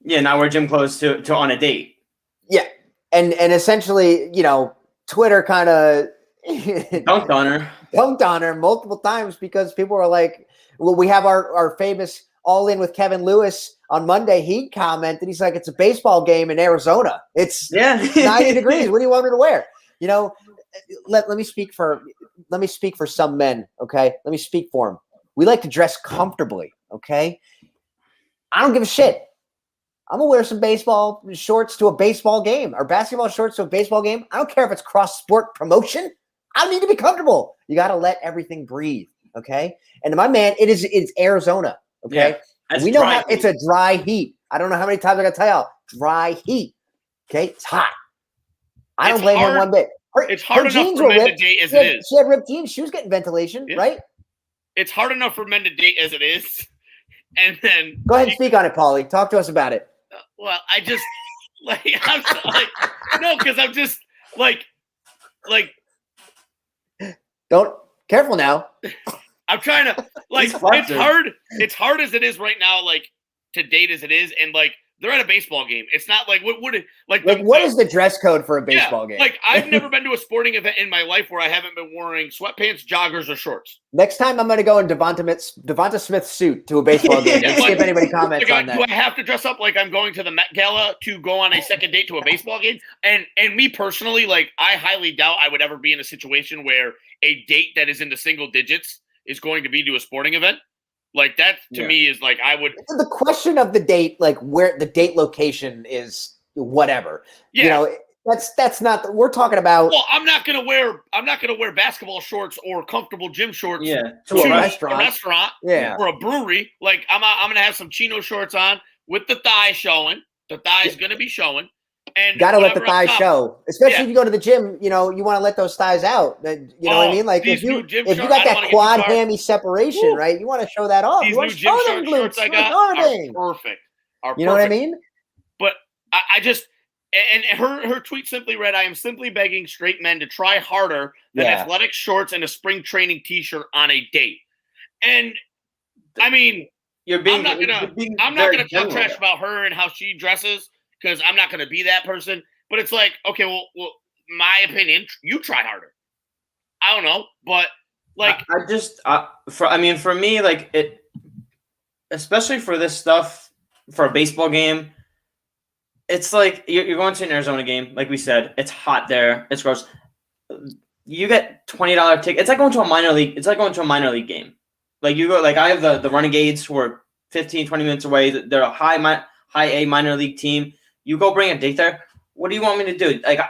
not wear gym clothes to on a date. Yeah, and essentially, Twitter kind of dunked on her multiple times because people were like, well, we have our famous All In with Kevin Lewis on Monday. He commented, he's like, it's a baseball game in Arizona. It's 90 degrees. What do you want me to wear? Let me speak for some men. Okay. Let me speak for them. We like to dress comfortably. Okay. I don't give a shit. I'm gonna wear some baseball shorts to a baseball game or basketball shorts to a baseball game. I don't care if it's cross sport promotion. I need to be comfortable. You got to let everything breathe. Okay. And my man, it's Arizona. Okay. Yeah, we know how it's a dry heat. I don't know how many times I got to tell y'all dry heat. Okay. It's hot. I don't blame him one bit. It's hard enough for men to date as it is. She had ripped jeans. She was getting ventilation, right? It's hard enough for men to date as it is. And then go ahead and speak on it, Paulie. Talk to us about it. Well, I just because I'm just like don't careful now. I'm trying to it's hard as it is right now, like to date as it is, and like they're at a baseball game. It's not like what is the dress code for a baseball game? Like I've never been to a sporting event in my life where I haven't been wearing sweatpants, joggers, or shorts. Next time I'm going to go in Devonta Smith's suit to a baseball game. Let's see if anybody comments on that. Do I have to dress up like I'm going to the Met Gala to go on a second date to a baseball game? And me personally, like I highly doubt I would ever be in a situation where a date that is in the single digits is going to be to a sporting event. Like that to me is like I would. The question of the date, like where the date location is, whatever. Yeah. That's not. We're talking about. Well, I'm not gonna wear basketball shorts or comfortable gym shorts. Yeah. To a restaurant. Yeah. Or a brewery. Like I'm gonna have some chino shorts on with the thighs showing. The thighs gonna be showing. And gotta let the thighs show, especially if you go to the gym. You want to let those thighs out. You know what I mean? Like if you got that quad hammy separation, right? You want to show that off. These you want new to gym show them glutes. shorts I got are perfect. You know what I mean? But I just and her tweet simply read, "I am simply begging straight men to try harder than athletic shorts and a spring training T-shirt on a date." And I mean, I'm not gonna talk trash about her and how she dresses, because I'm not going to be that person. But it's like, okay, well, my opinion, you try harder. I don't know, but like, for me, like it, especially for this stuff, for a baseball game, it's like you're going to an Arizona game, like we said, it's hot there, it's gross. You get $20 ticket. It's like going to a minor league. It's like going to a minor league game. Like you go, like I have the Renegades who are 15, 20 minutes away. They're a high A minor league team. You go bring a date there. What do you want me to do? Like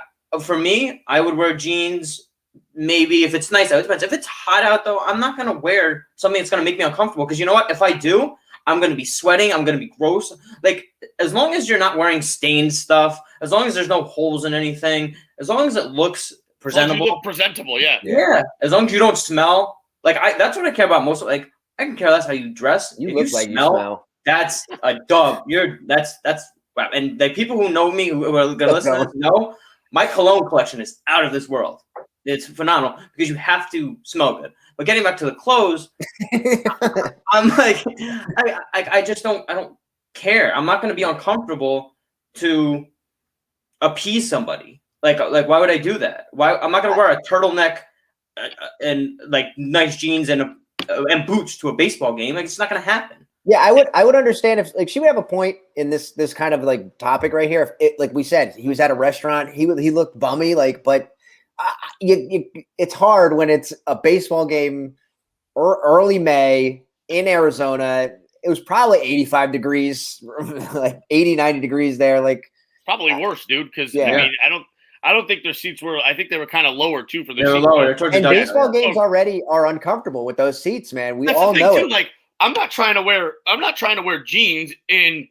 for me, I would wear jeans. Maybe if it's nice out, it depends. If it's hot out though, I'm not gonna wear something that's gonna make me uncomfortable. Because you know what? If I do, I'm gonna be sweating. I'm gonna be gross. Like as long as you're not wearing stained stuff, as long as there's no holes in anything, as long as it looks presentable. You look presentable, yeah. Yeah. As long as you don't smell. Like that's what I care about most. Like I can care less how you dress. You if look you like smell, you smell. That's a dub. That's wow. And the people who know me, who are going to listen to this, know my cologne collection is out of this world. It's phenomenal because you have to smell good. But getting back to the clothes, I'm like, I just don't care. I'm not going to be uncomfortable to appease somebody. Like why would I do that? Why I'm not going to wear a turtleneck and like nice jeans and boots to a baseball game. Like it's not going to happen. Yeah, I would understand if like she would have a point in this kind of like topic right here. If it, like we said, he was at a restaurant, he looked bummy, like, but it's hard when it's a baseball game early May in Arizona. It was probably 85 degrees, like 80, 90 degrees there. Like probably worse, dude. Because I mean, I don't think their seats were. I think they were kind of lower too for the seats. Lower. And baseball games already are uncomfortable with those seats, man. We That's all the thing know too, it. Like I'm not trying to wear jeans in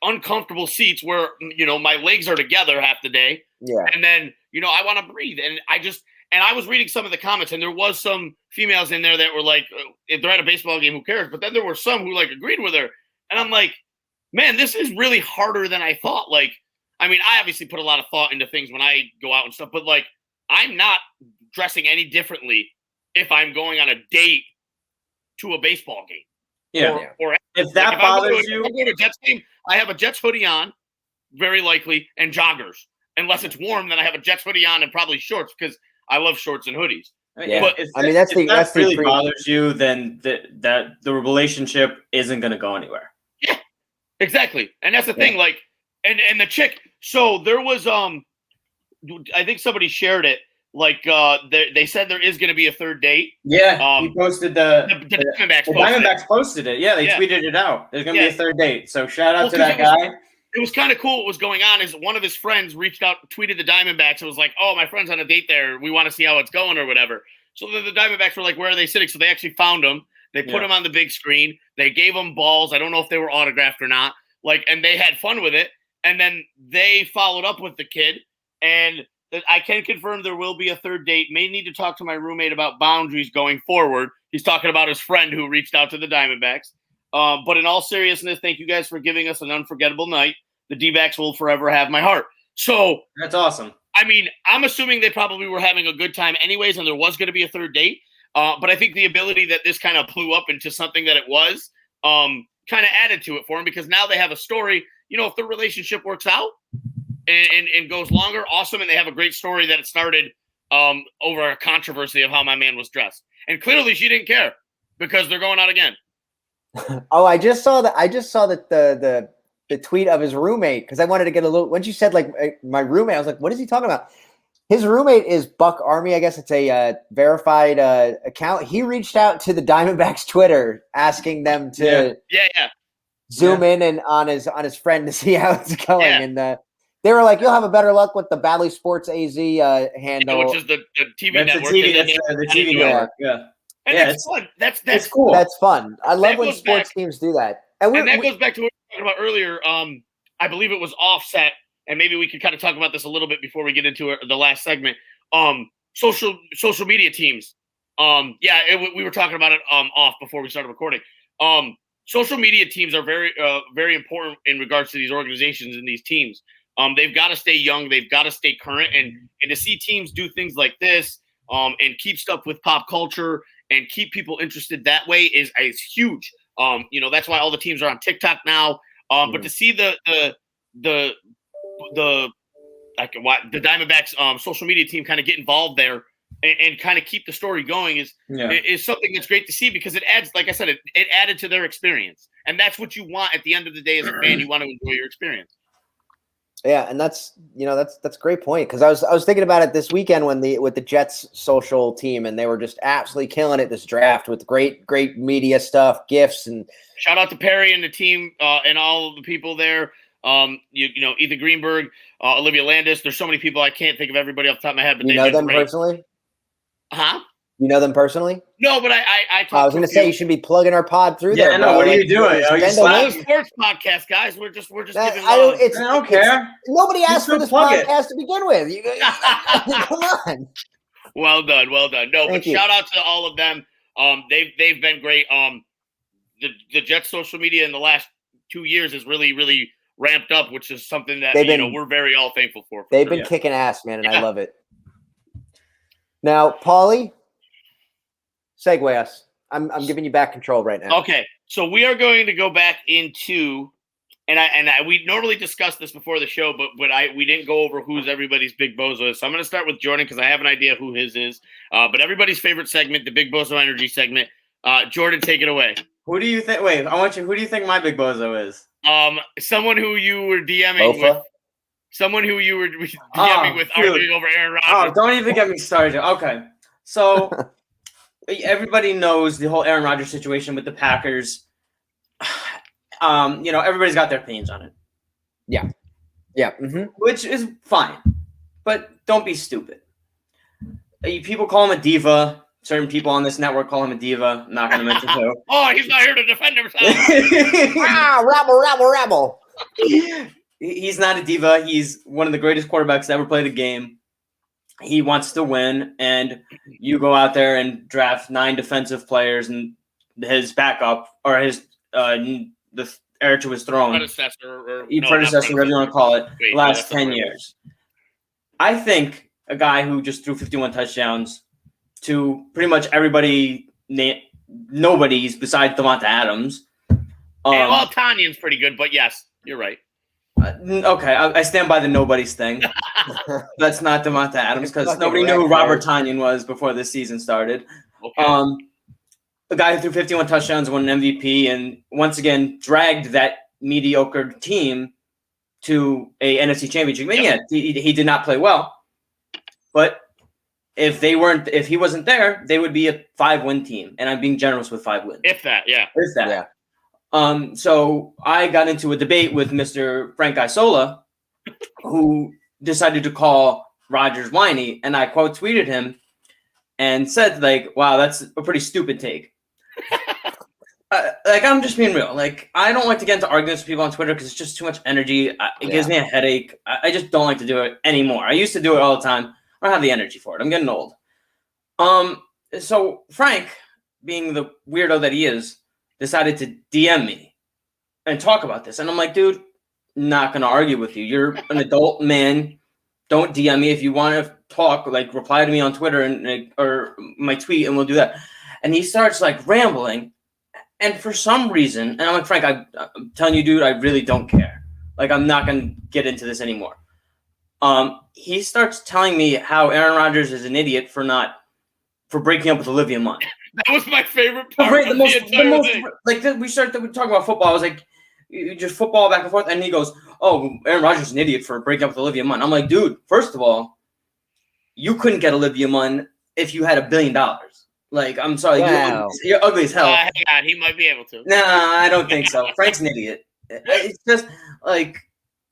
uncomfortable seats where my legs are together half the day. Yeah. And then I want to breathe, and I was reading some of the comments, and there was some females in there that were like, if they're at a baseball game, who cares? But then there were some who like agreed with her, and I'm like, man, this is really harder than I thought. Like, I mean, I obviously put a lot of thought into things when I go out and stuff, but like, I'm not dressing any differently if I'm going on a date to a baseball game. Yeah. Or if that bothers you, if I go to a Jets game, I have a Jets hoodie on, very likely, and joggers. Unless it's warm, then I have a Jets hoodie on and probably shorts because I love shorts and hoodies. Yeah. But if that really bothers you, then that the relationship isn't going to go anywhere. Yeah, exactly. And that's the thing. Like, and the chick. So there was I think somebody shared it. Like they said there is going to be a third date. Yeah, he posted the Diamondbacks posted it. Yeah, they tweeted it out. There's going to be a third date. So shout out to that guy. It was kind of cool. What was going on is one of his friends reached out, tweeted the Diamondbacks. It was like, "Oh, my friend's on a date there. We want to see how it's going or whatever." So the Diamondbacks were like, "Where are they sitting?" So they actually found him. They put him on the big screen. They gave him balls. I don't know if they were autographed or not. Like, and they had fun with it. And then they followed up with the kid. And I can confirm there will be a third date. May need to talk to my roommate about boundaries going forward. He's talking about his friend who reached out to the Diamondbacks. But in all seriousness, thank you guys for giving us an unforgettable night. The D-backs will forever have my heart. So that's awesome. I mean, I'm assuming they probably were having a good time anyways, and there was going to be a third date. But I think the ability that this kind of blew up into something that it was kind of added to it for him, because now they have a story. You know, if the relationship works out and goes longer, awesome. And they have a great story that it started over a controversy of how my man was dressed. And clearly she didn't care because they're going out again. Oh, I just saw that the tweet of his roommate, because I wanted to get a little, when you said like my roommate, I was like, what is he talking about? His roommate is Buck Army. I guess it's a verified account. He reached out to the Diamondbacks Twitter asking them to zoom in and on his friend to see how it's going. And they were like, you'll have a better luck with the Bally Sports AZ handle. Which is the TV network. The TV network. Yeah. And that's fun. That's cool. That's fun. I love when sports teams do that. And that goes back to what we were talking about earlier. I believe it was Offset, and maybe we could kind of talk about this a little bit before we get into the last segment. Social media teams. We were talking about it off before we started recording. Social media teams are very very important in regards to these organizations and these teams. They've got to stay young. They've got to stay current, and to see teams do things like this and keep stuff with pop culture and keep people interested that way is huge. That's why all the teams are on TikTok now. But to see the Diamondbacks social media team kind of get involved there and kind of keep the story going is something that's great to see, because it adds, like I said, it added to their experience, and that's what you want at the end of the day as a fan. You want to enjoy your experience. Yeah, and that's a great point, because I was thinking about it this weekend with the Jets social team, and they were just absolutely killing it this draft with great media stuff, gifts, and shout out to Perry and the team and all of the people there. Ethan Greenberg, Olivia Landis. There's so many people, I can't think of everybody off the top of my head. But you know them personally? Huh? You know them personally? No, but I was going to say you should be plugging our pod through there. Yeah, no. What are you doing? Are you sports podcast, guys? We're just giving. I don't care. Nobody asked for this podcast to begin with. Come on. Well done. No, but shout out to all of them. They've been great. The Jets social media in the last 2 years has really ramped up, which is something that we're very all thankful for. They've been kicking ass, man, and I love it. Now, Paulie, segue us. I'm giving you back control right now. Okay, so we are going to go back into, and we normally discuss this before the show, but we didn't go over who's everybody's Big Bozo is. So I'm going to start with Jordan, because I have an idea who his is. But everybody's favorite segment, the Big Bozo Energy segment. Jordan, take it away. Who do you think? Wait, who do you think my Big Bozo is? Someone who you were DMing with. Someone who you were DMing with arguing over Aaron Rodgers. Oh, don't even get me started. Okay. So everybody knows the whole Aaron Rodgers situation with the Packers. Everybody's got their opinions on it. Yeah. Yeah. Mm-hmm. Which is fine. But don't be stupid. People call him a diva. Certain people on this network call him a diva. I'm not going to mention who. Oh, he's not here to defend himself. Rabble. He's not a diva. He's one of the greatest quarterbacks to ever play the game. He wants to win, and you go out there and draft 9 defensive players, and his backup, or his the heir to his throne, predecessor, whatever you want to call it, last 10 years. I think a guy who just threw 51 touchdowns to pretty much everybody nobodies besides Devonta Adams. Well, Tanyan's pretty good, but yes, you're right. Okay, I stand by the nobodies thing. That's not Devonta Adams because nobody knew who Robert Tanyan was before this season started. Okay. The guy who threw 51 touchdowns, won an MVP, and once again dragged that mediocre team to a NFC Championship. And yeah, he did not play well, but if he wasn't there, they would be a 5-win team, and I'm being generous with 5 wins. If that. Yeah. So I got into a debate with Mr. Frank Isola, who decided to call Rodgers whiny, and I quote tweeted him and said, like, wow, that's a pretty stupid take. I'm just being real. Like, I don't like to get into arguments with people on Twitter because it's just too much energy. It gives me a headache. I just don't like to do it anymore. I used to do it all the time. I don't have the energy for it. I'm getting old. So Frank, being the weirdo that he is, decided to DM me and talk about this. And I'm like, dude, not going to argue with you. You're an adult man. Don't DM me. If you want to talk, like, reply to me on Twitter or my tweet, and we'll do that. And he starts, like, rambling. And for some reason, and I'm like, Frank, I'm telling you, dude, I really don't care. Like, I'm not going to get into this anymore. He starts telling me how Aaron Rodgers is an idiot for breaking up with Olivia Munn. That was my favorite part of the entire thing. Like, we talk about football. I was like, you just football back and forth. And he goes, oh, Aaron Rodgers is an idiot for breaking up with Olivia Munn. I'm like, dude, first of all, you couldn't get Olivia Munn if you had $1 billion. Like, I'm sorry, wow. you're ugly as hell. Hang on, he might be able to. Nah, I don't think so. Frank's an idiot. It's just like,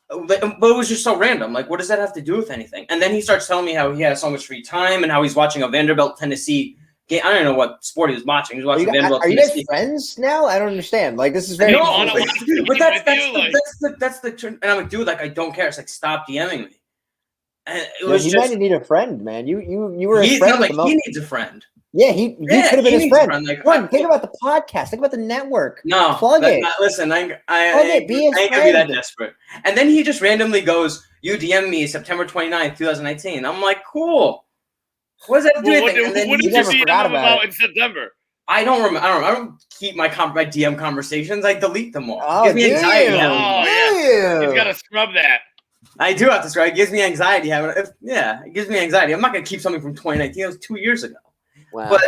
but it was just so random. Like, what does that have to do with anything? And then he starts telling me how he has so much free time and how he's watching a Vanderbilt Tennessee game. I don't know what sport he was watching. He was watching Vanderbilt Tennessee. Are you guys friends now? I don't understand. Like, this is very. No, but that's the. And I'm like, dude, like, I don't care. It's like, stop DMing me. And it was you might need a friend, man. You were a friend. Like, he needs a friend. Yeah, he could have been his friend. Like, think about the podcast. Think about the network. No, plug it. Listen, I ain't gonna be that desperate. And then he just randomly goes, "You DM me September 29th, 2019." I'm like, cool. What does that do? What did you DM about in September? I don't remember. I don't keep my DM conversations. I delete them all. Oh, it gives me anxiety. Yeah. He's got to scrub that. I do have to scrub. It gives me anxiety. It gives me anxiety. I'm not gonna keep something from 2019. It was 2 years ago. Wow. But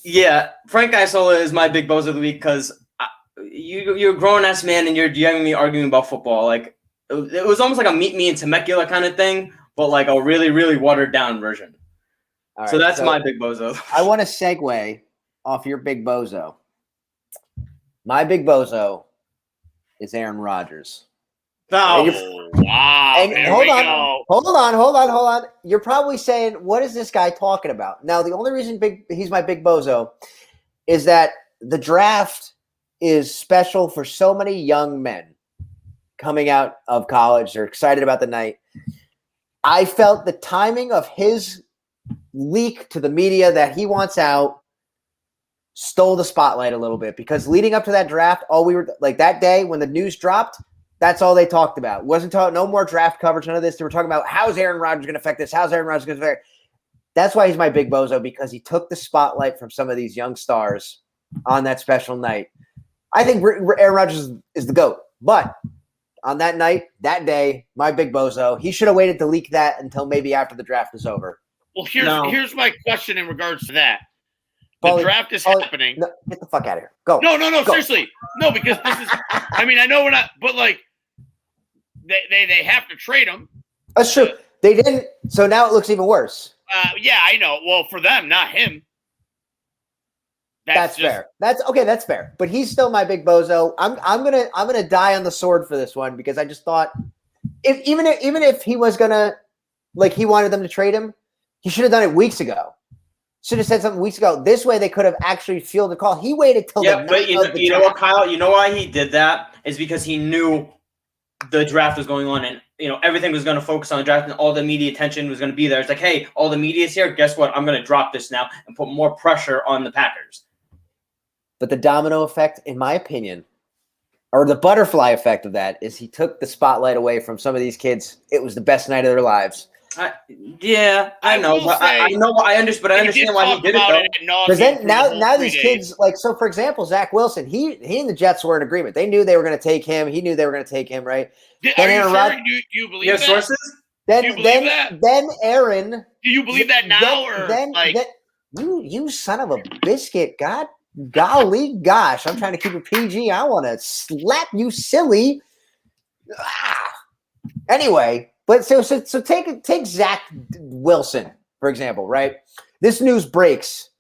yeah, Frank Isola is my big bozo of the week because you're a grown ass man and you're DMing me arguing about football. Like, it was almost like a meet me in Temecula kind of thing, but like a really, really watered down version. All right, so that's my big bozo. I want to segue off your big bozo. My big bozo is Aaron Rodgers. Oh, wow. And hold on. You're probably saying, what is this guy talking about? Now, the only reason he's my big bozo is that the draft is special for so many young men coming out of college. They're excited about the night. I felt the timing of his leak to the media that he wants out stole the spotlight a little bit, because leading up to that draft, all we were like, that day when the news dropped, that's all they talked about. No more draft coverage, none of this. They were talking about, how's Aaron Rodgers going to affect this? How's Aaron Rodgers going to affect? That's why he's my big bozo, because he took the spotlight from some of these young stars on that special night. I think Aaron Rodgers is the GOAT, but on that night, that day, my big bozo, he should have waited to leak that until maybe after the draft is over. Well, here's my question in regards to that. The draft is happening. No, get the fuck out of here. Go. No, seriously. No, because this is – I mean, I know we're not – but, like, they have to trade him. That's true. They didn't – so now it looks even worse. Yeah, I know. Well, for them, not him. That's fair. That's fair. But he's still my big bozo. I'm gonna die on the sword for this one, because I just thought even if he was gonna, like, he wanted them to trade him, he should have done it weeks ago. Should have said something weeks ago. This way they could have actually fielded the call. He waited till the night but you know what, Kyle? You know why he did that? Is because he knew the draft was going on, and everything was going to focus on the draft, and all the media attention was going to be there. It's like, hey, all the media's here. Guess what? I'm going to drop this now and put more pressure on the Packers. But the domino effect, in my opinion, or the butterfly effect of that, is he took the spotlight away from some of these kids. It was the best night of their lives. I know, but I understand why he did it though. Because then now these kids, like, so for example, Zach Wilson, he and the Jets were in agreement. They knew they were going to take him. He knew they were going to take him, right? Are you sure? Do you believe that? Sources? Then, do you believe that? Then Aaron. Do you believe that now, you son of a biscuit? Golly gosh, I'm trying to keep it PG. I want to slap you silly. Anyway, but so take Zach Wilson, for example, right? This news breaks.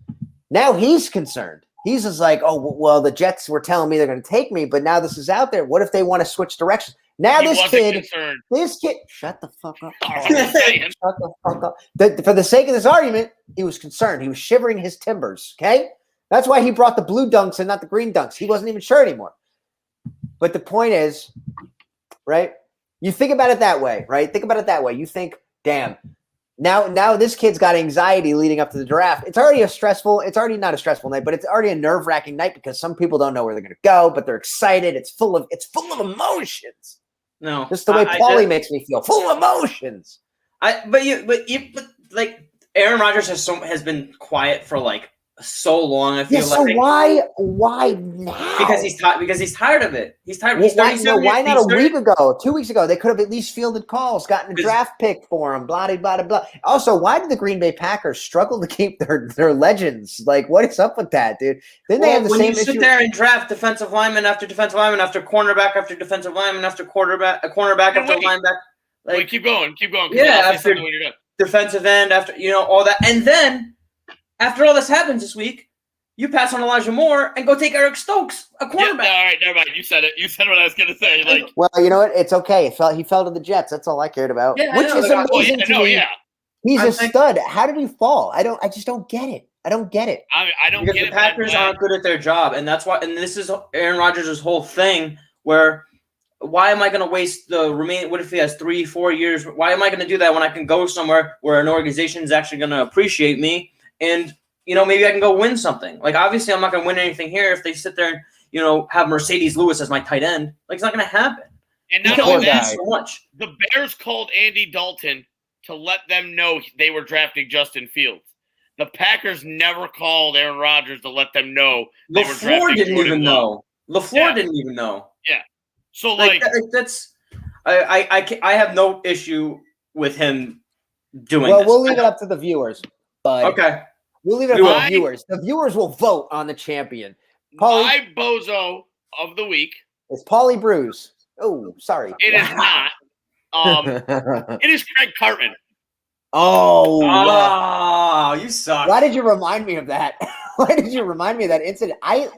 Now he's concerned. He's just like, oh, well, the Jets were telling me they're going to take me, but now this is out there. What if they want to switch directions? Now this kid, shut the fuck up. Shut the fuck up. For the sake of this argument, he was concerned. He was shivering his timbers, okay? That's why he brought the blue dunks and not the green dunks. He wasn't even sure anymore. But the point is, right? You think about it that way, right? Think about it that way. You think, damn, now this kid's got anxiety leading up to the draft. It's already not a stressful night, but it's already a nerve-wracking night because some people don't know where they're going to go, but they're excited. It's full of emotions. No. Just the way Paulie makes me feel. Full of emotions. But like Aaron Rodgers has been quiet for like so long. I feel like. So why now? Because he's tired of it. He's tired. Why not a week ago, 2 weeks ago? They could have at least fielded calls, gotten a draft pick for him. Blah blah blah. Also, why did the Green Bay Packers struggle to keep their legends? Like, what is up with that, dude? Then they have the same issue. When you sit there and draft defensive lineman after defensive lineman after cornerback after defensive lineman after cornerback after linebacker. Like, keep going. Yeah, after defensive end after all that, and then. After all this happens this week, you pass on Elijah Moore and go take Eric Stokes, a cornerback. Yeah, all right, never mind. You said it. You said what I was going to say. Like, well, you know what? It's okay. He fell to the Jets. That's all I cared about. Yeah, which is amazing to me. Yeah. He's a stud. How did he fall? I just don't get it. I don't get it. I don't get it. Because the Packers aren't good at their job, and that's why. And this is Aaron Rodgers' whole thing. Where, why am I going to waste the remaining? What if he has 3-4 years? Why am I going to do that when I can go somewhere where an organization is actually going to appreciate me and maybe I can go win something. Like, obviously, I'm not going to win anything here if they sit there and, have Mercedes Lewis as my tight end. Like, it's not going to happen. And not only that, so much. The Bears called Andy Dalton to let them know they were drafting Justin Fields. The Packers never called Aaron Rodgers to let them know they were drafting LaFleur didn't even know. LaFleur didn't even know. Yeah. So, that's – I have no issue with him doing this. Well, we'll leave it up to the viewers. But okay. We'll leave it to the viewers. The viewers will vote on the champion. My bozo of the week is Paulie Bruce. Oh, sorry. It is not. It is Craig Carton. Oh, you suck. Why did you remind me of that? Why did you remind me of that incident? I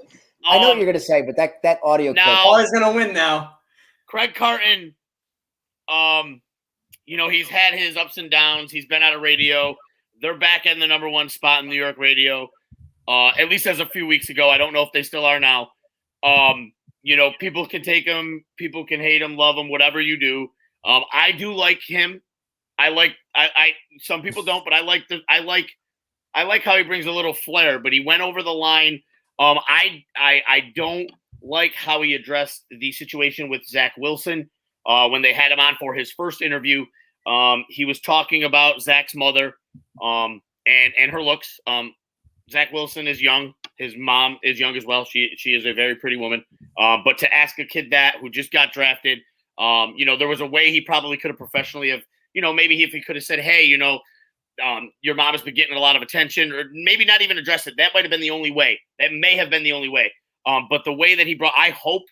know what you're going to say, but that audio clip. Paulie's going to win now. Craig Carton, he's had his ups and downs. He's been out of radio. They're back in the number one spot in New York radio, at least as a few weeks ago. I don't know if they still are now. People can take him, people can hate him, love him, whatever you do. I do like him. I some people don't, but I like how he brings a little flair. But he went over the line. I don't like how he addressed the situation with Zach Wilson when they had him on for his first interview. He was talking about Zach's mother. And her looks. Zach Wilson is young. His mom is young as well. She is a very pretty woman. But to ask a kid that who just got drafted, there was a way he probably could have professionally have, maybe if he could have said, hey, your mom has been getting a lot of attention, or maybe not even address it. That might have been the only way. That may have been the only way. But the way that he brought, I hope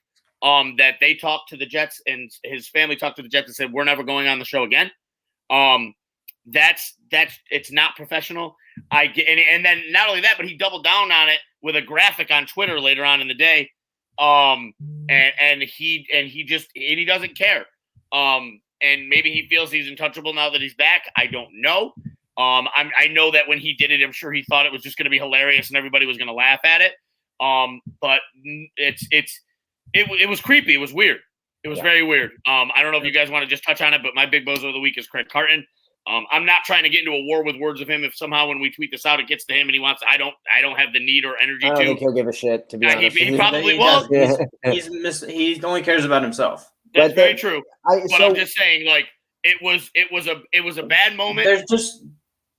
that they talked to the Jets and his family talked to the Jets and said, we're never going on the show again. That's it's not professional. I get, and then not only that, but he doubled down on it with a graphic on Twitter later on in the day. And he doesn't care. And maybe he feels he's untouchable now that he's back. I don't know. I know that when he did it, I'm sure he thought it was just going to be hilarious and everybody was going to laugh at it. But it was creepy. It was weird. It was very weird. I don't know if you guys want to just touch on it, but my big bozo of the week is Craig Carton. I'm not trying to get into a war with words of him. If somehow when we tweet this out, it gets to him and he wants, I don't have the need or energy to. I don't think he'll give a shit, to be honest. He probably will. He only cares about himself. That's very true. I'm just saying, like, It was a bad moment.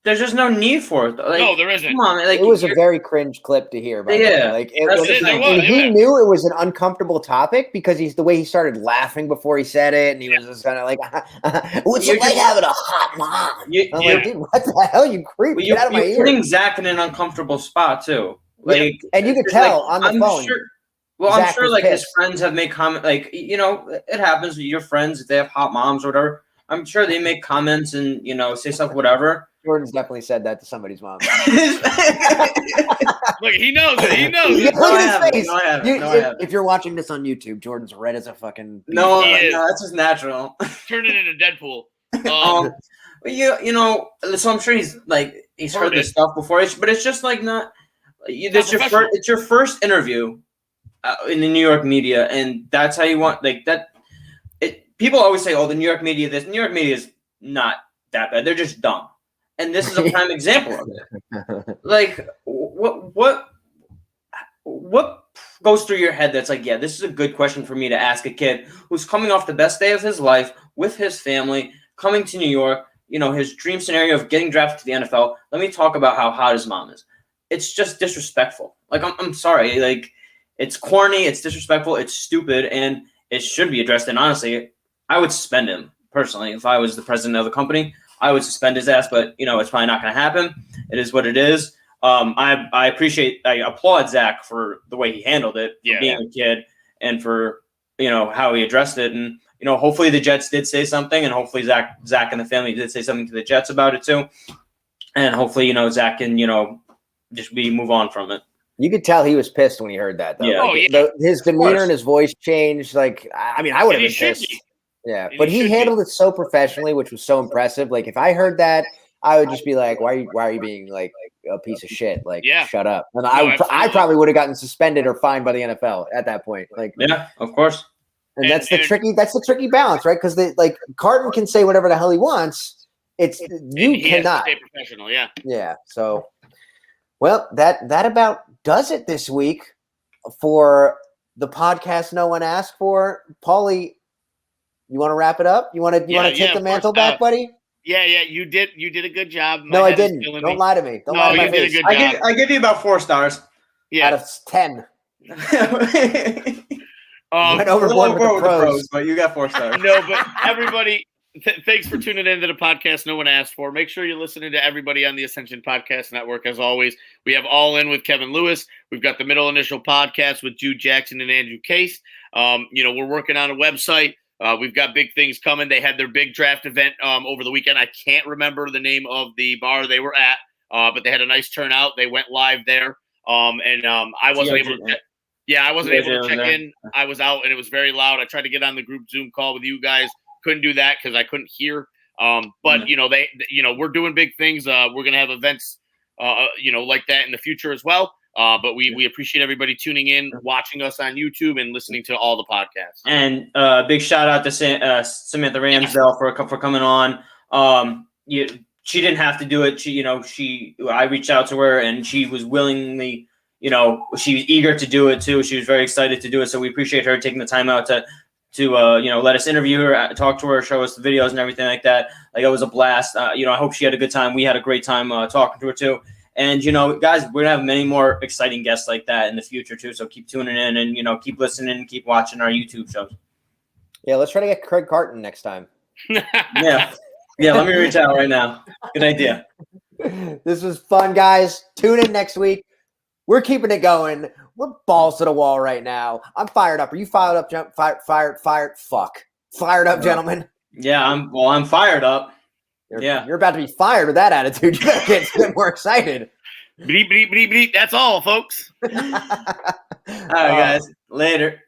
There's just no need for it. Like, no, there isn't. Come on, like, it was a very cringe clip to hear. By the way. Like it was, and he knew it was an uncomfortable topic because the way he started laughing before he said it, and he was just kind of like, "What's it like having a hot mom?" I'm like, dude, what the hell, you creep! Get out of my ear. You're putting Zach in an uncomfortable spot too. Like, and you could tell on the phone. I'm sure like his friends have made comment, like, you know, it happens with your friends if they have hot moms or whatever. I'm sure they make comments and, you know, say stuff, whatever. Jordan's definitely said that to somebody's mom. Look, he knows it. He knows it. Look at his face. No, I haven't. If you're watching this on YouTube, Jordan's red as a fucking. No, that's just natural. Turn it into Deadpool. You know, so I'm sure he's heard this stuff before, but it's just like not. It's your first interview in the New York media, and that's how you want that. People always say, "Oh, the New York media." This New York media is not that bad. They're just dumb, and this is a prime example of it. Like, what goes through your head that's like, yeah, this is a good question for me to ask a kid who's coming off the best day of his life with his family, coming to New York. You know, his dream scenario of getting drafted to the NFL. Let me talk about how hot his mom is. It's just disrespectful. Like, I'm sorry. Like, it's corny. It's disrespectful. It's stupid, and it should be addressed. And honestly, I would suspend him personally if I was the president of the company. I would suspend his ass, but you know it's probably not going to happen. It is what it is. I applaud Zach for the way he handled it, for being a kid, and for how he addressed it. And hopefully the Jets did say something, and hopefully Zach and the family did say something to the Jets about it too. And hopefully Zach can just move on from it. You could tell he was pissed when he heard that, though. Yeah. His demeanor and his voice changed. Like, I mean, I would have been pissed. Yeah, but he handled it so professionally, which was so impressive. Like, if I heard that, I would just be like, "Why are you being like a piece of shit? Like, shut up." And I probably would have gotten suspended or fined by the NFL at that point. Like, yeah, of course. And that's the tricky balance, right? Because Carton can say whatever the hell he wants. You cannot. Stay professional, yeah. Yeah. So, well, that about does it this week for the podcast no one asked for. Paulie, you want to wrap it up? You want to take the mantle back, buddy? Yeah. You did a good job. No, I didn't. Don't lie to me. Don't lie to my face. I give you about 4 stars. Yeah. Out of 10. Went overboard with the pros, but you got 4 stars. No, but everybody, thanks for tuning in to the podcast no one asked for. Make sure you're listening to everybody on the Ascension Podcast Network. As always, we have All In with Kevin Lewis. We've got the Middle Initial Podcast with Jude Jackson and Andrew Case. We're working on a website. We've got big things coming. They had their big draft event over the weekend. I can't remember the name of the bar they were at, but they had a nice turnout. They went live there, I wasn't able to. Yeah, I wasn't able to check in. I was out, and it was very loud. I tried to get on the group Zoom call with you guys. Couldn't do that because I couldn't hear. But we're doing big things. We're gonna have events, like that in the future as well. But we appreciate everybody tuning in, watching us on YouTube, and listening to all the podcasts. And big shout out to Samantha Ramsdell for coming on. She didn't have to do it. I reached out to her, and she was willingly. She was eager to do it too. She was very excited to do it. So we appreciate her taking the time out to let us interview her, talk to her, show us the videos and everything like that. Like, it was a blast. I hope she had a good time. We had a great time talking to her too. And, guys, we're going to have many more exciting guests like that in the future too. So keep tuning in and, keep listening and keep watching our YouTube shows. Yeah. Let's try to get Craig Carton next time. Yeah. Let me reach out right now. Good idea. This was fun, guys. Tune in next week. We're keeping it going. We're balls to the wall right now. I'm fired up. Are you fired up? Fired up, gentlemen. Yeah, I'm fired up. You're about to be fired with that attitude. You better get more excited. Bleep, bleep, bleep, bleep. That's all, folks. All right, guys. Later.